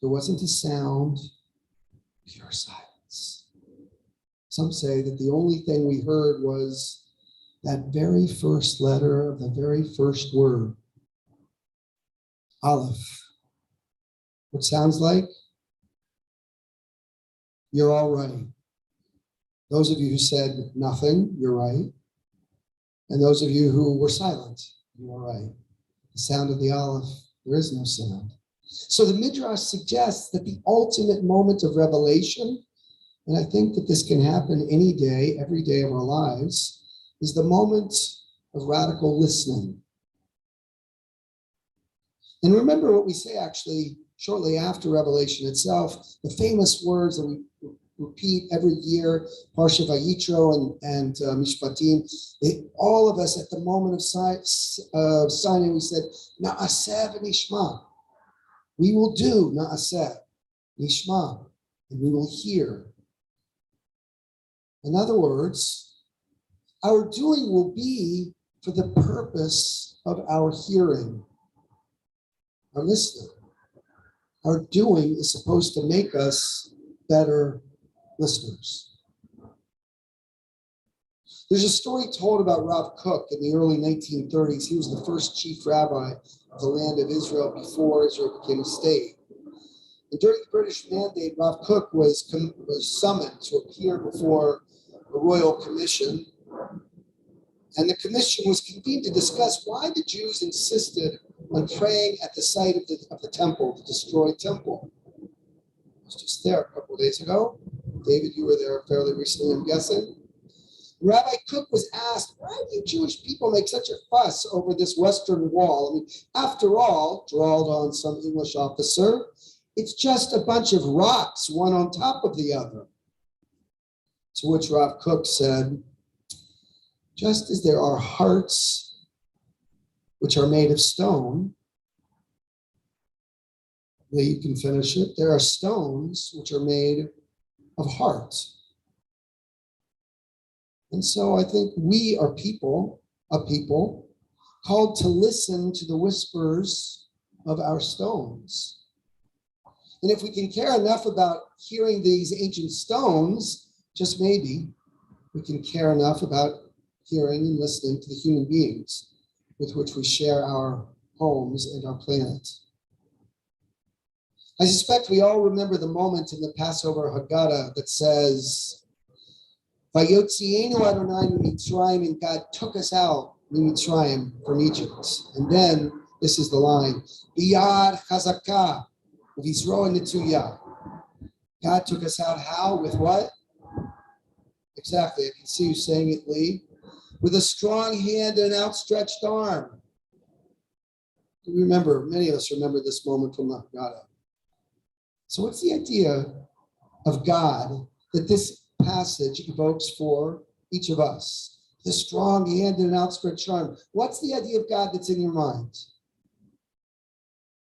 There wasn't a sound. Pure silence. Some say that the only thing we heard was that very first letter of the very first word, Aleph. What sounds like? You're all right. Those of you who said nothing, you're right. And those of you who were silent, you're right. The sound of the Aleph, there is no sound. So the Midrash suggests that the ultimate moment of revelation, and I think that this can happen any day, every day of our lives, is the moment of radical listening. And remember what we say actually shortly after Revelation itself, the famous words that we repeat every year, Parsha Vayitro and Mishpatim, all of us at the moment of signing, we said, Na'aseh v'nishma. We will do Na'aseh v'nishma, and we will hear. In other words, our doing will be for the purpose of our hearing, our listening. Our doing is supposed to make us better listeners. There's a story told about Rav Kook in the early 1930s. He was the first chief rabbi of the land of Israel before Israel became a state. And during the British Mandate, Rav Kook was summoned to appear before a royal commission. And the commission was convened to discuss why the Jews insisted on praying at the site of the temple, the destroyed temple. I was just there a couple of days ago. David, you were there fairly recently, I'm guessing. Rabbi Kook was asked, why do you Jewish people make such a fuss over this Western Wall? I mean, after all, drawled on some English officer, it's just a bunch of rocks, one on top of the other. To which Rav Kook said, just as there are hearts which are made of stone, that you can finish it, there are stones which are made of hearts. And so I think we are a people called to listen to the whispers of our stones. And if we can care enough about hearing these ancient stones, just maybe we can care enough about hearing and listening to the human beings with which we share our homes and our planet. I suspect we all remember the moment in the Passover Haggadah that says, Vayotzienu Adonai Mitzrayim, and God took us out Mitzrayim from Egypt. And then this is the line, Biyad Chazakah, V'Yisro Netuyah. God took us out how? With what? Exactly. I can see you saying it, Lee. With a strong hand and an outstretched arm. Remember, many of us remember this moment from the Haggadah. So what's the idea of God that this passage evokes for each of us? The strong hand and an outstretched arm. What's the idea of God that's in your mind?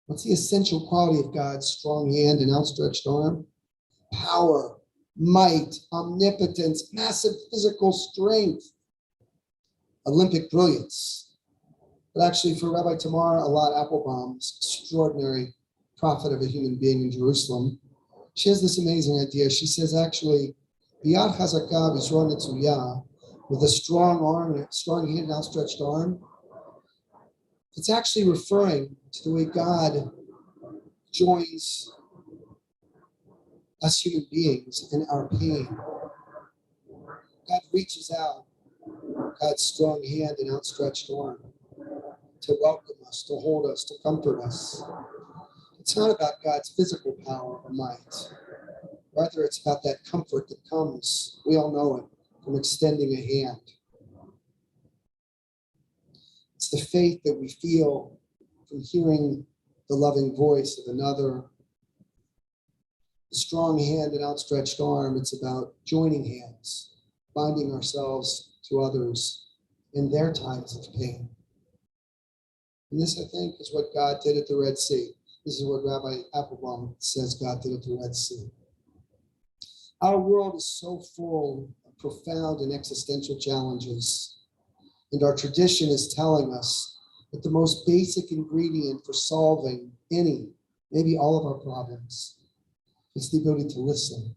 What's the essential quality of God's strong hand and outstretched arm? Power, might, omnipotence, massive physical strength, Olympic brilliance. But actually for Rabbi Tamar Alad Applebaum's extraordinary prophet of a human being in Jerusalem, she has this amazing idea. She says, actually, Biyad Chazakah V'Yisro Netuyah, with a strong arm and a strong hand and outstretched arm, it's actually referring to the way God joins us human beings in our pain. God reaches out, God's strong hand and outstretched arm, to welcome us, to hold us, to comfort us. It's not about God's physical power or might. Rather, it's about that comfort that comes, we all know it, from extending a hand. It's the faith that we feel from hearing the loving voice of another. A strong hand and outstretched arm, it's about joining hands, binding ourselves to others in their times of pain. And this, I think, is what God did at the Red Sea. This is what Rabbi Applebaum says God did at the Red Sea. Our world is so full of profound and existential challenges. And our tradition is telling us that the most basic ingredient for solving any, maybe all of our problems, is the ability to listen,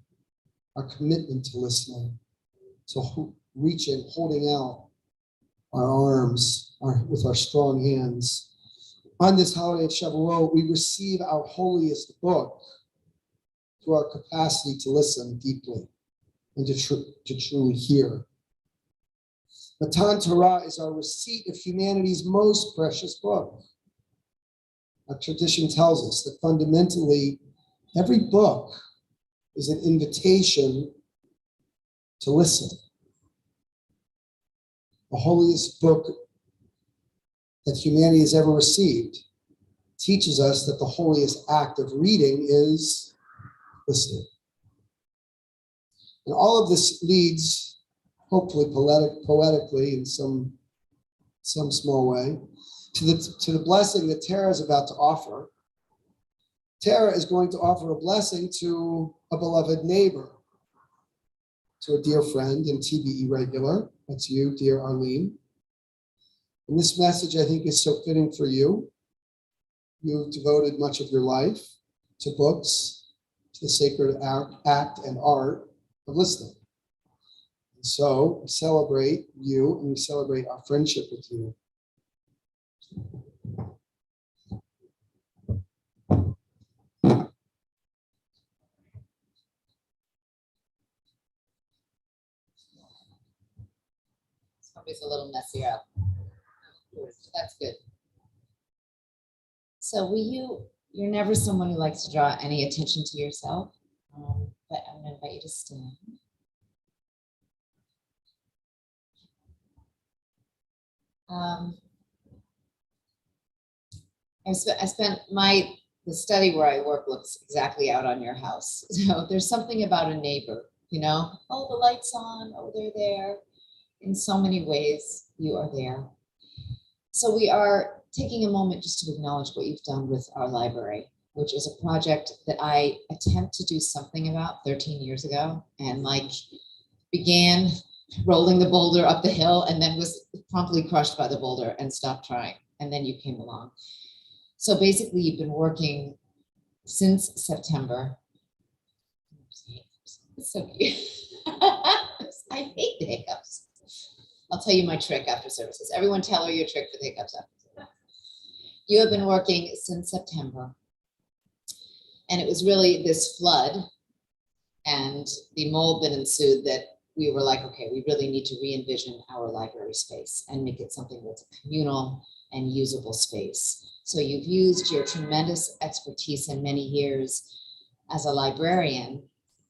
our commitment to listening, to reaching, holding out our arms with our strong hands. On this holiday of Shavuot, we receive our holiest book through our capacity to listen deeply and to truly hear. Matan Torah is our receipt of humanity's most precious book. Our tradition tells us that fundamentally, every book is an invitation to listen. The holiest book that humanity has ever received teaches us that the holiest act of reading is listening. And all of this leads, hopefully poetically in some small way, to the blessing that Tara is about to offer. Tara is going to offer a blessing to a beloved neighbor, to a dear friend and TBE regular. That's you, dear Arlene. And this message, I think, is so fitting for you. You've devoted much of your life to books, to the sacred act and art of listening. And so we celebrate you and we celebrate our friendship with you. It's a little messier. That's good. So you're never someone who likes to draw any attention to yourself, but I'm gonna invite you to stand. I spent the study where I work looks exactly out on your house. So there's something about a neighbor, oh, the light's on, oh, they're there. In so many ways, you are there. So we are taking a moment just to acknowledge what you've done with our library, which is a project that I attempt to do something about 13 years ago, and began rolling the boulder up the hill and then was promptly crushed by the boulder and stopped trying. And then you came along. So basically you've been working since September. It's so cute. I hate the hiccups. I'll tell you my trick after services. Everyone tell her your trick for the hiccups after services. You have been working since September. And it was really this flood and the mold that ensued that we were like, okay, we really need to re-envision our library space and make it something that's a communal and usable space. So you've used your tremendous expertise in many years as a librarian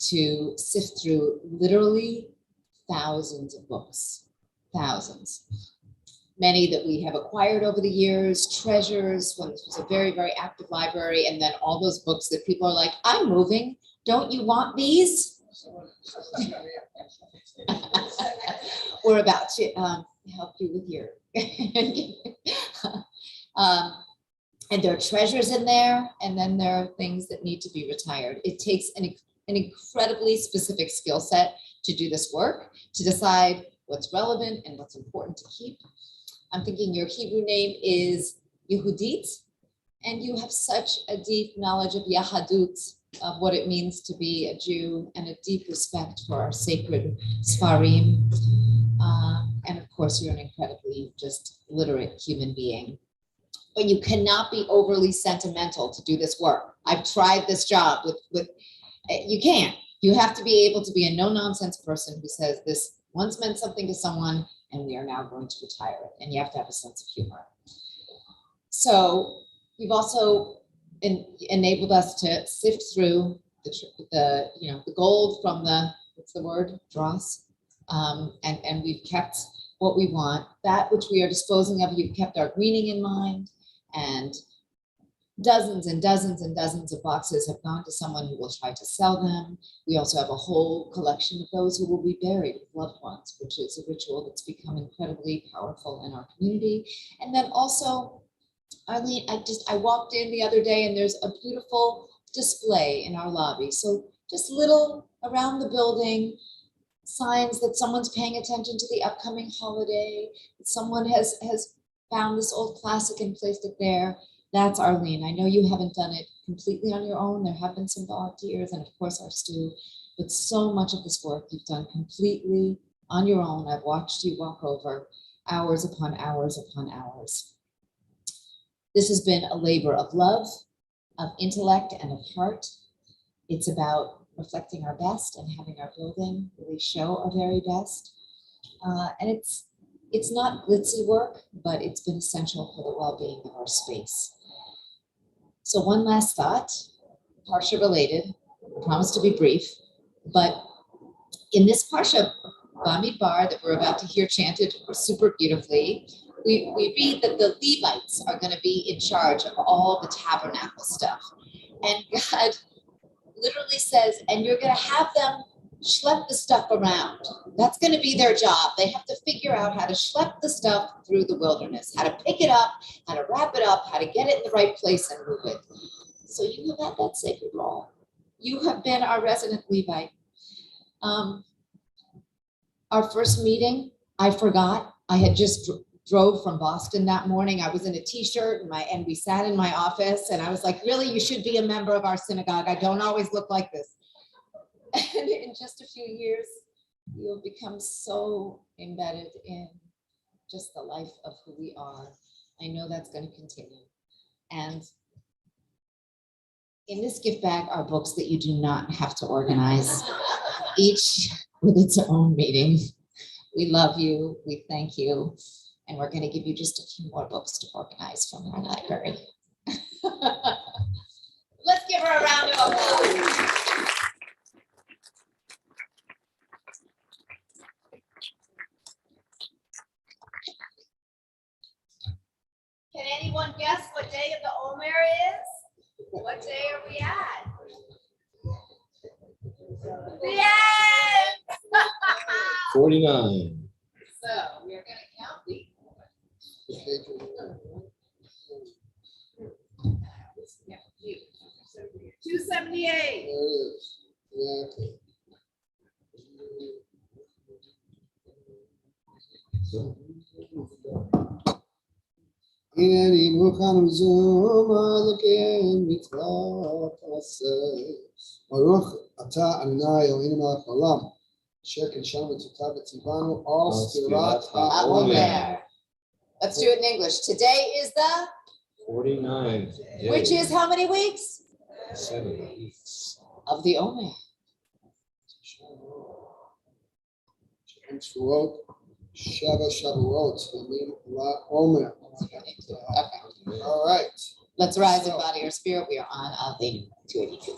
to sift through literally thousands of books, thousands. Many that we have acquired over the years, treasures, when this was a very, very active library, and then all those books that people are like, I'm moving, don't you want these? We're about to help you with your, and there are treasures in there, and then there are things that need to be retired. It takes an incredibly specific skill set to do this work, to decide what's relevant and what's important to keep. I'm thinking your Hebrew name is Yehudit, and you have such a deep knowledge of Yahadut, of what it means to be a Jew, and a deep respect for our sacred Sfarim. And of course, you're an incredibly just literate human being. But you cannot be overly sentimental to do this work. I've tried this job with you can't. You have to be able to be a no-nonsense person who says this once meant something to someone, and we are now going to retire it. And you have to have a sense of humor. So you've also enabled us to sift through the gold from the, what's the word, dross. And we've kept what we want. That which we are disposing of, you've kept our greening in mind, and dozens and dozens and dozens of boxes have gone to someone who will try to sell them. We also have a whole collection of those who will be buried with loved ones, which is a ritual that's become incredibly powerful in our community. And then also, Arlene, I walked in the other day and there's a beautiful display in our lobby. So just little around the building, signs that someone's paying attention to the upcoming holiday, that someone has found this old classic and placed it there. That's Arlene. I know you haven't done it completely on your own. There have been some volunteers and of course our Stu, but so much of this work you've done completely on your own. I've watched you walk over hours upon hours upon hours. This has been a labor of love, of intellect, and of heart. It's about reflecting our best and having our building really show our very best. And it's not glitzy work, but it's been essential for the well-being of our space. So one last thought, Parsha related, I promise to be brief, but in this Parsha, Bamidbar, that we're about to hear chanted super beautifully, we read that the Levites are going to be in charge of all the tabernacle stuff. And God literally says, and you're going to have them schlep the stuff around. That's going to be their job. They have to figure out how to schlep the stuff through the wilderness, how to pick it up, how to wrap it up, how to get it in the right place and move it. So you have had that sacred role. You have been our resident Levite. Our first meeting, I forgot. I had just drove from Boston that morning. I was in a t-shirt and we sat in my office and I was like, really, you should be a member of our synagogue. I don't always look like this. And in just a few years, you'll become so embedded in just the life of who we are. I know that's going to continue. And in this gift bag are books that you do not have to organize, each with its own meaning. We love you, we thank you, and we're going to give you just a few more books to organize from our library. Let's give her a round of applause. Can anyone guess what day of the Omer is? What day are we at? Yes! 49. So we're going to count the 278. הנני מוכן ומזומר לכם בתחילת עשה. ברוך אתה אדוני אלוהינו מלך העולם, אשר קידשנו מצוותיו וציוונו על ספירת העומר. Omer. Let's do it in English. Today is the 49. which is how many weeks? 7 weeks. Of the Omer. שבועות, שבע שבועות, ימים לעומר. Okay. All right. Let's rise in body or spirit. We are on Avinu 282.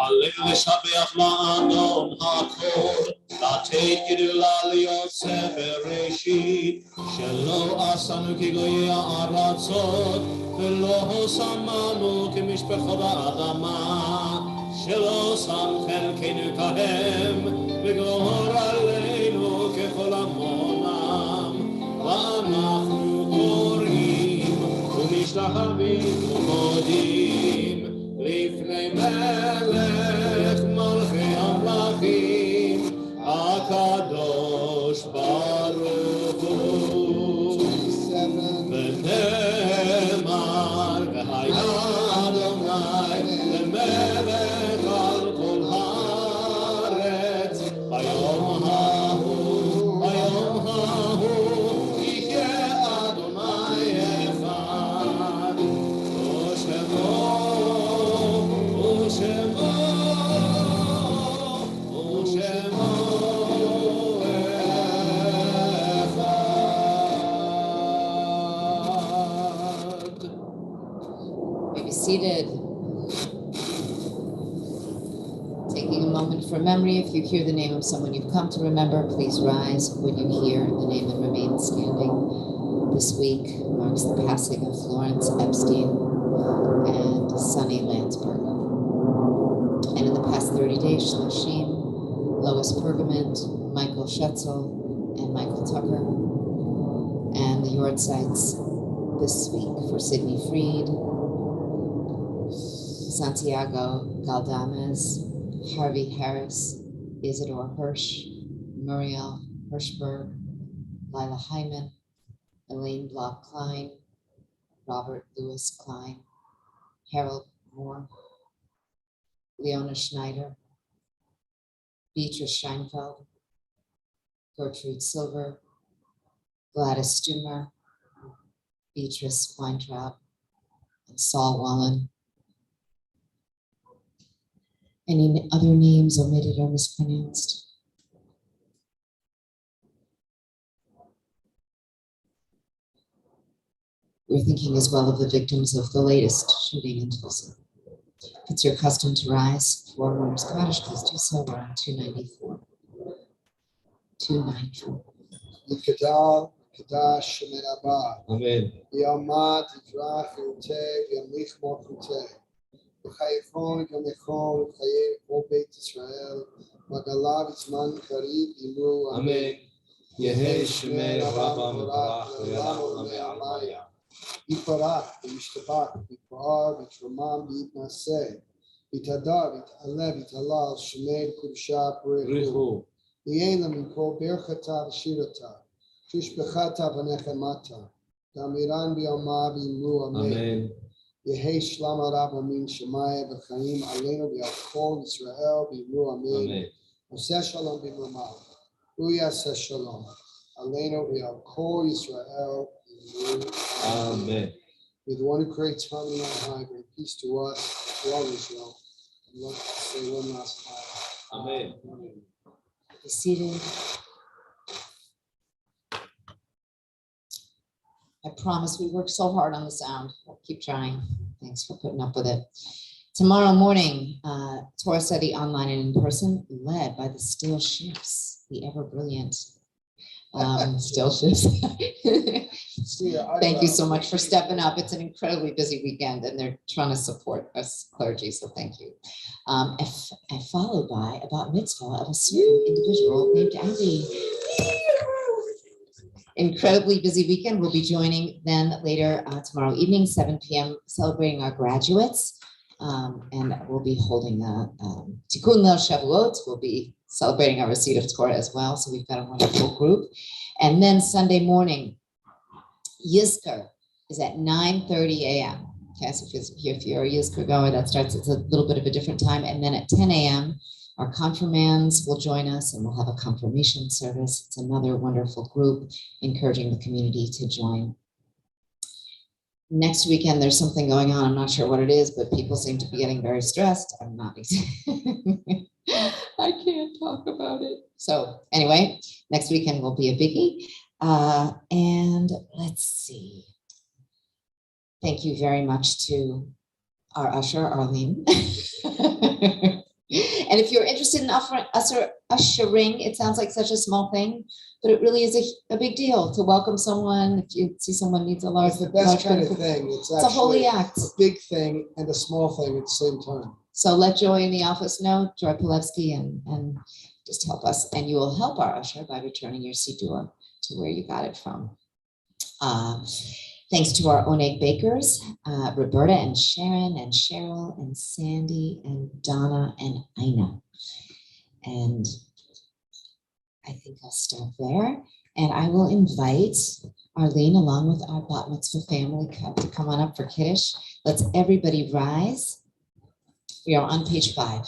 עלינו לשבח לאדון הכל, לתת גדולה ליוצא בראשית, שלא עשנו כגויי הארצות, ולא שמנו כמשפחה באדמה, שלא שם חלקנו כהם, וגורלנו ככל עמונם, ואנחנו קוראים ומשתחווים ומודים לפני מלך מלכי המלכים, הקדוש ברוך הוא. ונאמר והיה אדוני למלך על כל הארץ, ביום ההוא יחיה אדוני אחד, ושמו May be seated. from memory, if you hear the name of someone you've come to remember, please rise when you hear the name and remain standing. This week marks the passing of Florence Epstein and Sonny Landsberg. And in the past 30 days, Shloshim, Lois Pergament, Michael Schetzel, and Michael Tucker. And the yard sites this week for Sidney Freed, Santiago Galdames, Harvey Harris, Isidore Hirsch, Muriel Hirschberg, Lila Hyman, Elaine Block Klein, Robert Louis Klein, Harold Moore, Leona Schneider, Beatrice Scheinfeld, Gertrude Silver, Gladys Stummer, Beatrice Weintraub, and Saul Wallen. Any other names omitted or mispronounced? We're thinking as well of the victims of the latest shooting in Tulsa. If it's your custom to rise for Mourner's Cottage, please do so. We're on 294. 294. Yikadal, Kadash, Shemerabah. Amen. Yamad, Yivrach, Yoteh, Yamlich, Mokuteh. V'chayefon, Yamechon, V'chayev, Kol Beit Yisrael. Magalav, Itzman, Karib, Yimru, Amen. Yehi Shemei Rabba Mebarach Le'olam Amen. Yiparach, Yishtabach, Yipar, Yitromam, Yitnaseh. Yitadar, Yitaleh, Yitalal, Shemei, Kudusha, B'rechu. Rihu. Yela Miko, Berchata, V'shirata. Tushbechata, V'nechemata. Damiran, B'yomah, B'imru, Amen. Amen. Yehi Shlama Rab Amin Shemaya B'chaim Aleinu B'Yachol Yisrael B'Imru Amen. Amen. Oseh Shalom B'Mamah. Uyaseh Shalom. Aleinu B'Yachol Yisrael B'Imru Amen. May the one who creates harmony on high bring peace to us, to all Israel. And let us say one last time. Amen. Be seated. I promise we worked so hard on the sound. We'll keep trying. Thanks for putting up with it. Tomorrow morning, Torah study online and in person, led by the Still Ships, the ever brilliant Still Ships. Thank you so much for stepping up. It's an incredibly busy weekend and they're trying to support us clergy, so thank you. And followed by about mitzvah of a certain individual named Abby. Incredibly busy weekend. We'll be joining then later tomorrow evening, 7 p.m., celebrating our graduates. And we'll be holding a Tikkun Leil Shavuot. We'll be celebrating our receipt of Torah as well. So we've got a wonderful group. And then Sunday morning, Yizkor is at 9:30 a.m. Okay, so if you're a Yizkor goer, that starts at a little bit of a different time. And then at 10 a.m., our confirmands will join us and we'll have a confirmation service. It's another wonderful group encouraging the community to join. Next weekend, there's something going on. I'm not sure what it is, but people seem to be getting very stressed. I'm not. I can't talk about it. So anyway, next weekend will be a biggie. And let's see. Thank you very much to our usher, Arlene. And if you're interested in ushering, it sounds like such a small thing, but it really is a big deal to welcome someone. If you see someone needs a large, It's the best kind of thing. It's a holy act. A big thing and a small thing at the same time. So let Joy in the office know, Joy Pilevsky, and just help us. And you will help our usher by returning your siddur to where you got it from. Thanks to our Oneg bakers, Roberta and Sharon and Cheryl and Sandy and Donna and Ina. And I think I'll stop there. And I will invite Arlene along with our Bat Mitzvah family to come on up for Kiddush. Let's everybody rise. We are on page 5.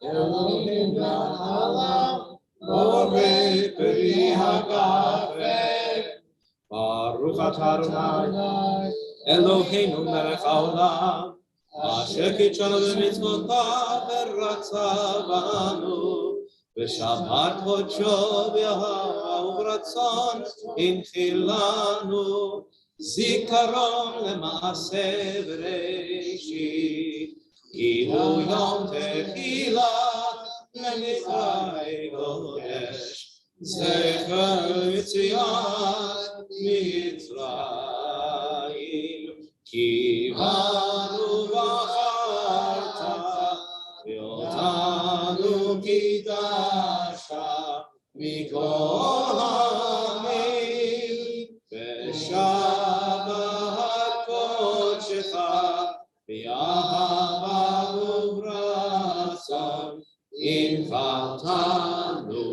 Elohim Yahweh, Borei Peri Hagafe, Baruch atah Adonai, Eloheinu melech haolam, asher kitshanu b'mitzvotav v'ratza banu, v'shabat kodsho b'yahava u'b'ratzon inchilanu, zikaron lema'aseh b'reishit, kilu yom techilah למקראי קודש, זכר יציאת מצרים, כי בנו בחרת, ואותנו קידשת מכל העמים, בשבת קודשך, באהבה וברצון, Infantano,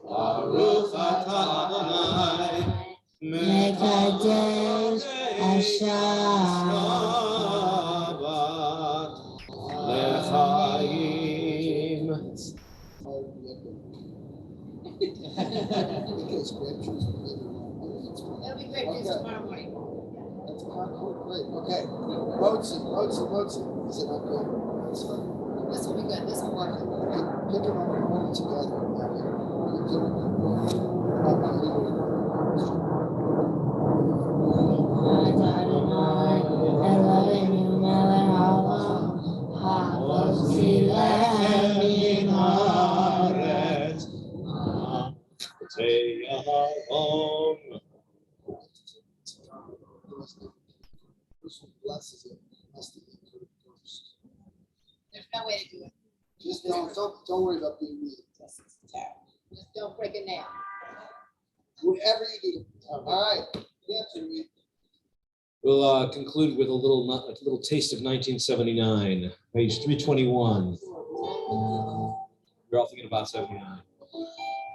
Baruch atah Adonai, Mekadosh Shabbat Lechaim. It'll be great news tomorrow morning. That's great. Okay. Motzi. Is it not good? That's fine. This will be good. This will work. Pick them up and put it together. Blesses it. There's no way to do it. Just don't worry about being mean. Just don't break a nail. Whatever you do. All right. We'll conclude with a little taste of 1979, page 321. You're all thinking about 79.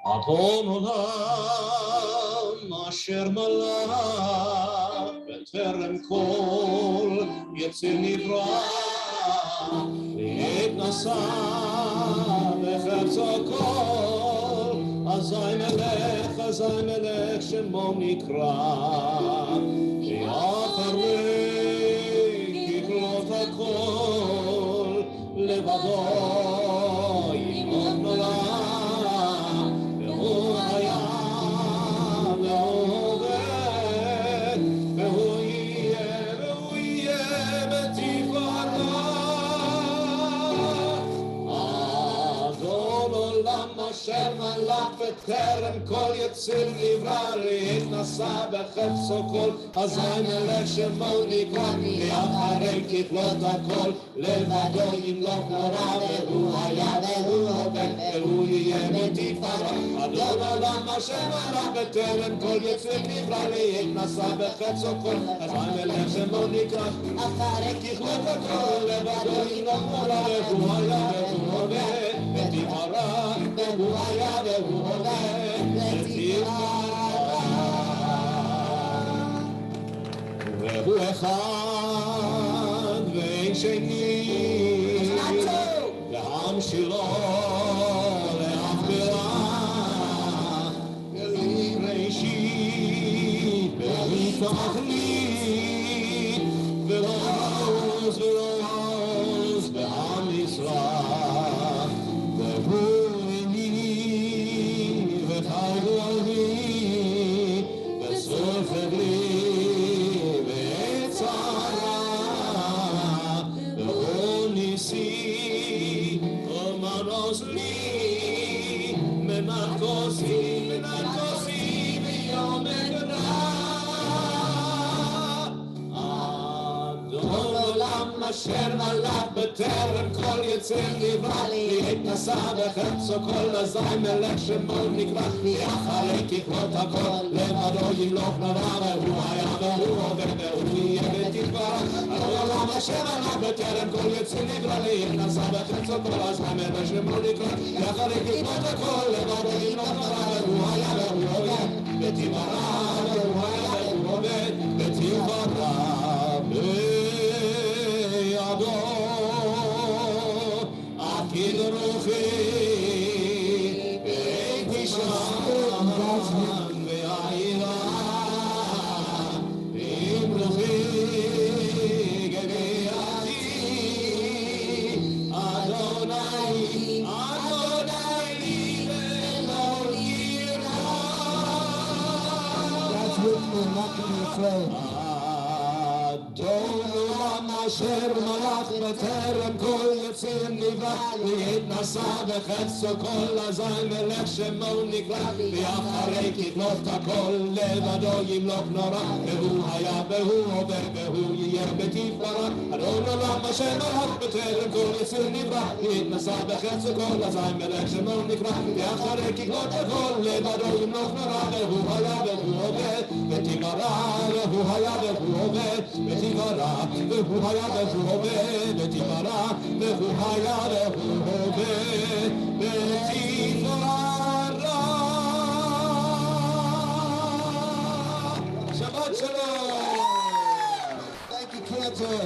Adon olam asher malach b'terem kol yitzir nivra v'yitnasa b'chefzo kol azay melech shemo nikra v'yacharei kiklot hakol levado yimod nolam אשר מלך בטרם כל יציר נברא להתנסה בחפצו כל אזי מלך שמו נקרא לאחרי ככלות הכל לבדו ימלוך נורא והוא היה והוא הווה והוא יהיה בתפארה אדון עולם אשר מלך בטרם כל יציר נברא להתנסה בחפצו כל אזי מלך שמו נקרא אחרי ככלות הכל לבדו ימלוך נורא והוא היה והוא הווה בתפארה והוא היה והוא הווה לתפארה והוא אחד ואין שני להמשילו להכבירה בלי ראשית בלי תכלית ולא עוז בעם ישראל והוא אשר מלך בטרם כל יציר נברא להתנסה בחפצו כל אזי מלך שמו נקרא אחרי ככלות הכל לבדו ימלוך נורא והוא היה והוא הווה והוא יהיה בתפארה העולם אשר מלך בטרם כל יציר נברא להתנסה בחפצו כל אזי מלך שמו נקרא אחרי ככלות הכל לבדו ימלוך נורא והוא היה והוא הווה בתפארה והוא היה והוא הווה בתפארה אדונו עם אשר מלך בטרם כל יציר נברא והתנסה בחצו כל אזי מלך שמו נקרא ואחרי כתלות הכל לבדו ימלוך נורא והוא היה והוא עובר והוא יהיה בתפארה אדונו עם אשר מלך בטרם כל יציר נברא והתנסה בחצו כל אזי מלך שמו נקרא ואחרי כתלות הכל לבדו ימלוך נורא והוא היה והוא עובר בתפארה והוא היה והוא עובד בתפארה והוא היה והוא עובד בתפארה והוא היה והוא עובד בתפארה. שבת שלום. Thank you, Cantor.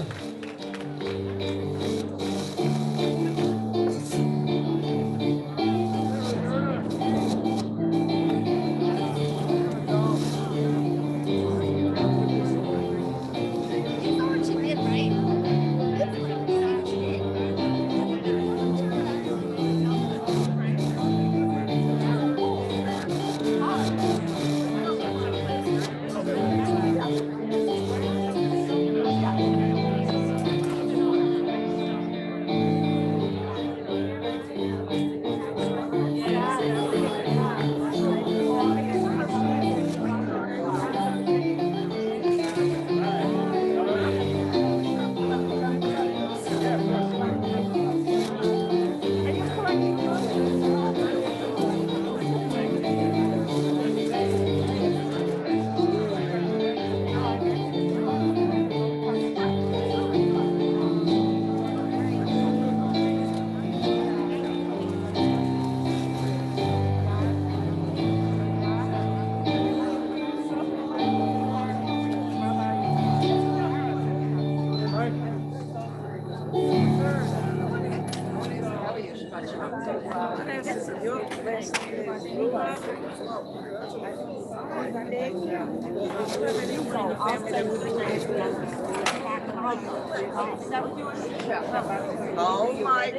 Oh my,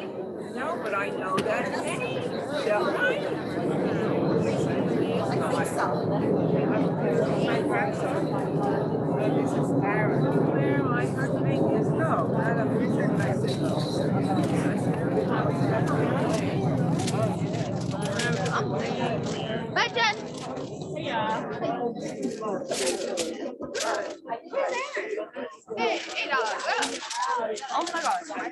no, but I know that. Yeah. I think so. My grandson, this is Aaron. Where my husband is no. And I'm Richard, I said no. Bye, Jen. Yeah. Hey, $8. Oh my God.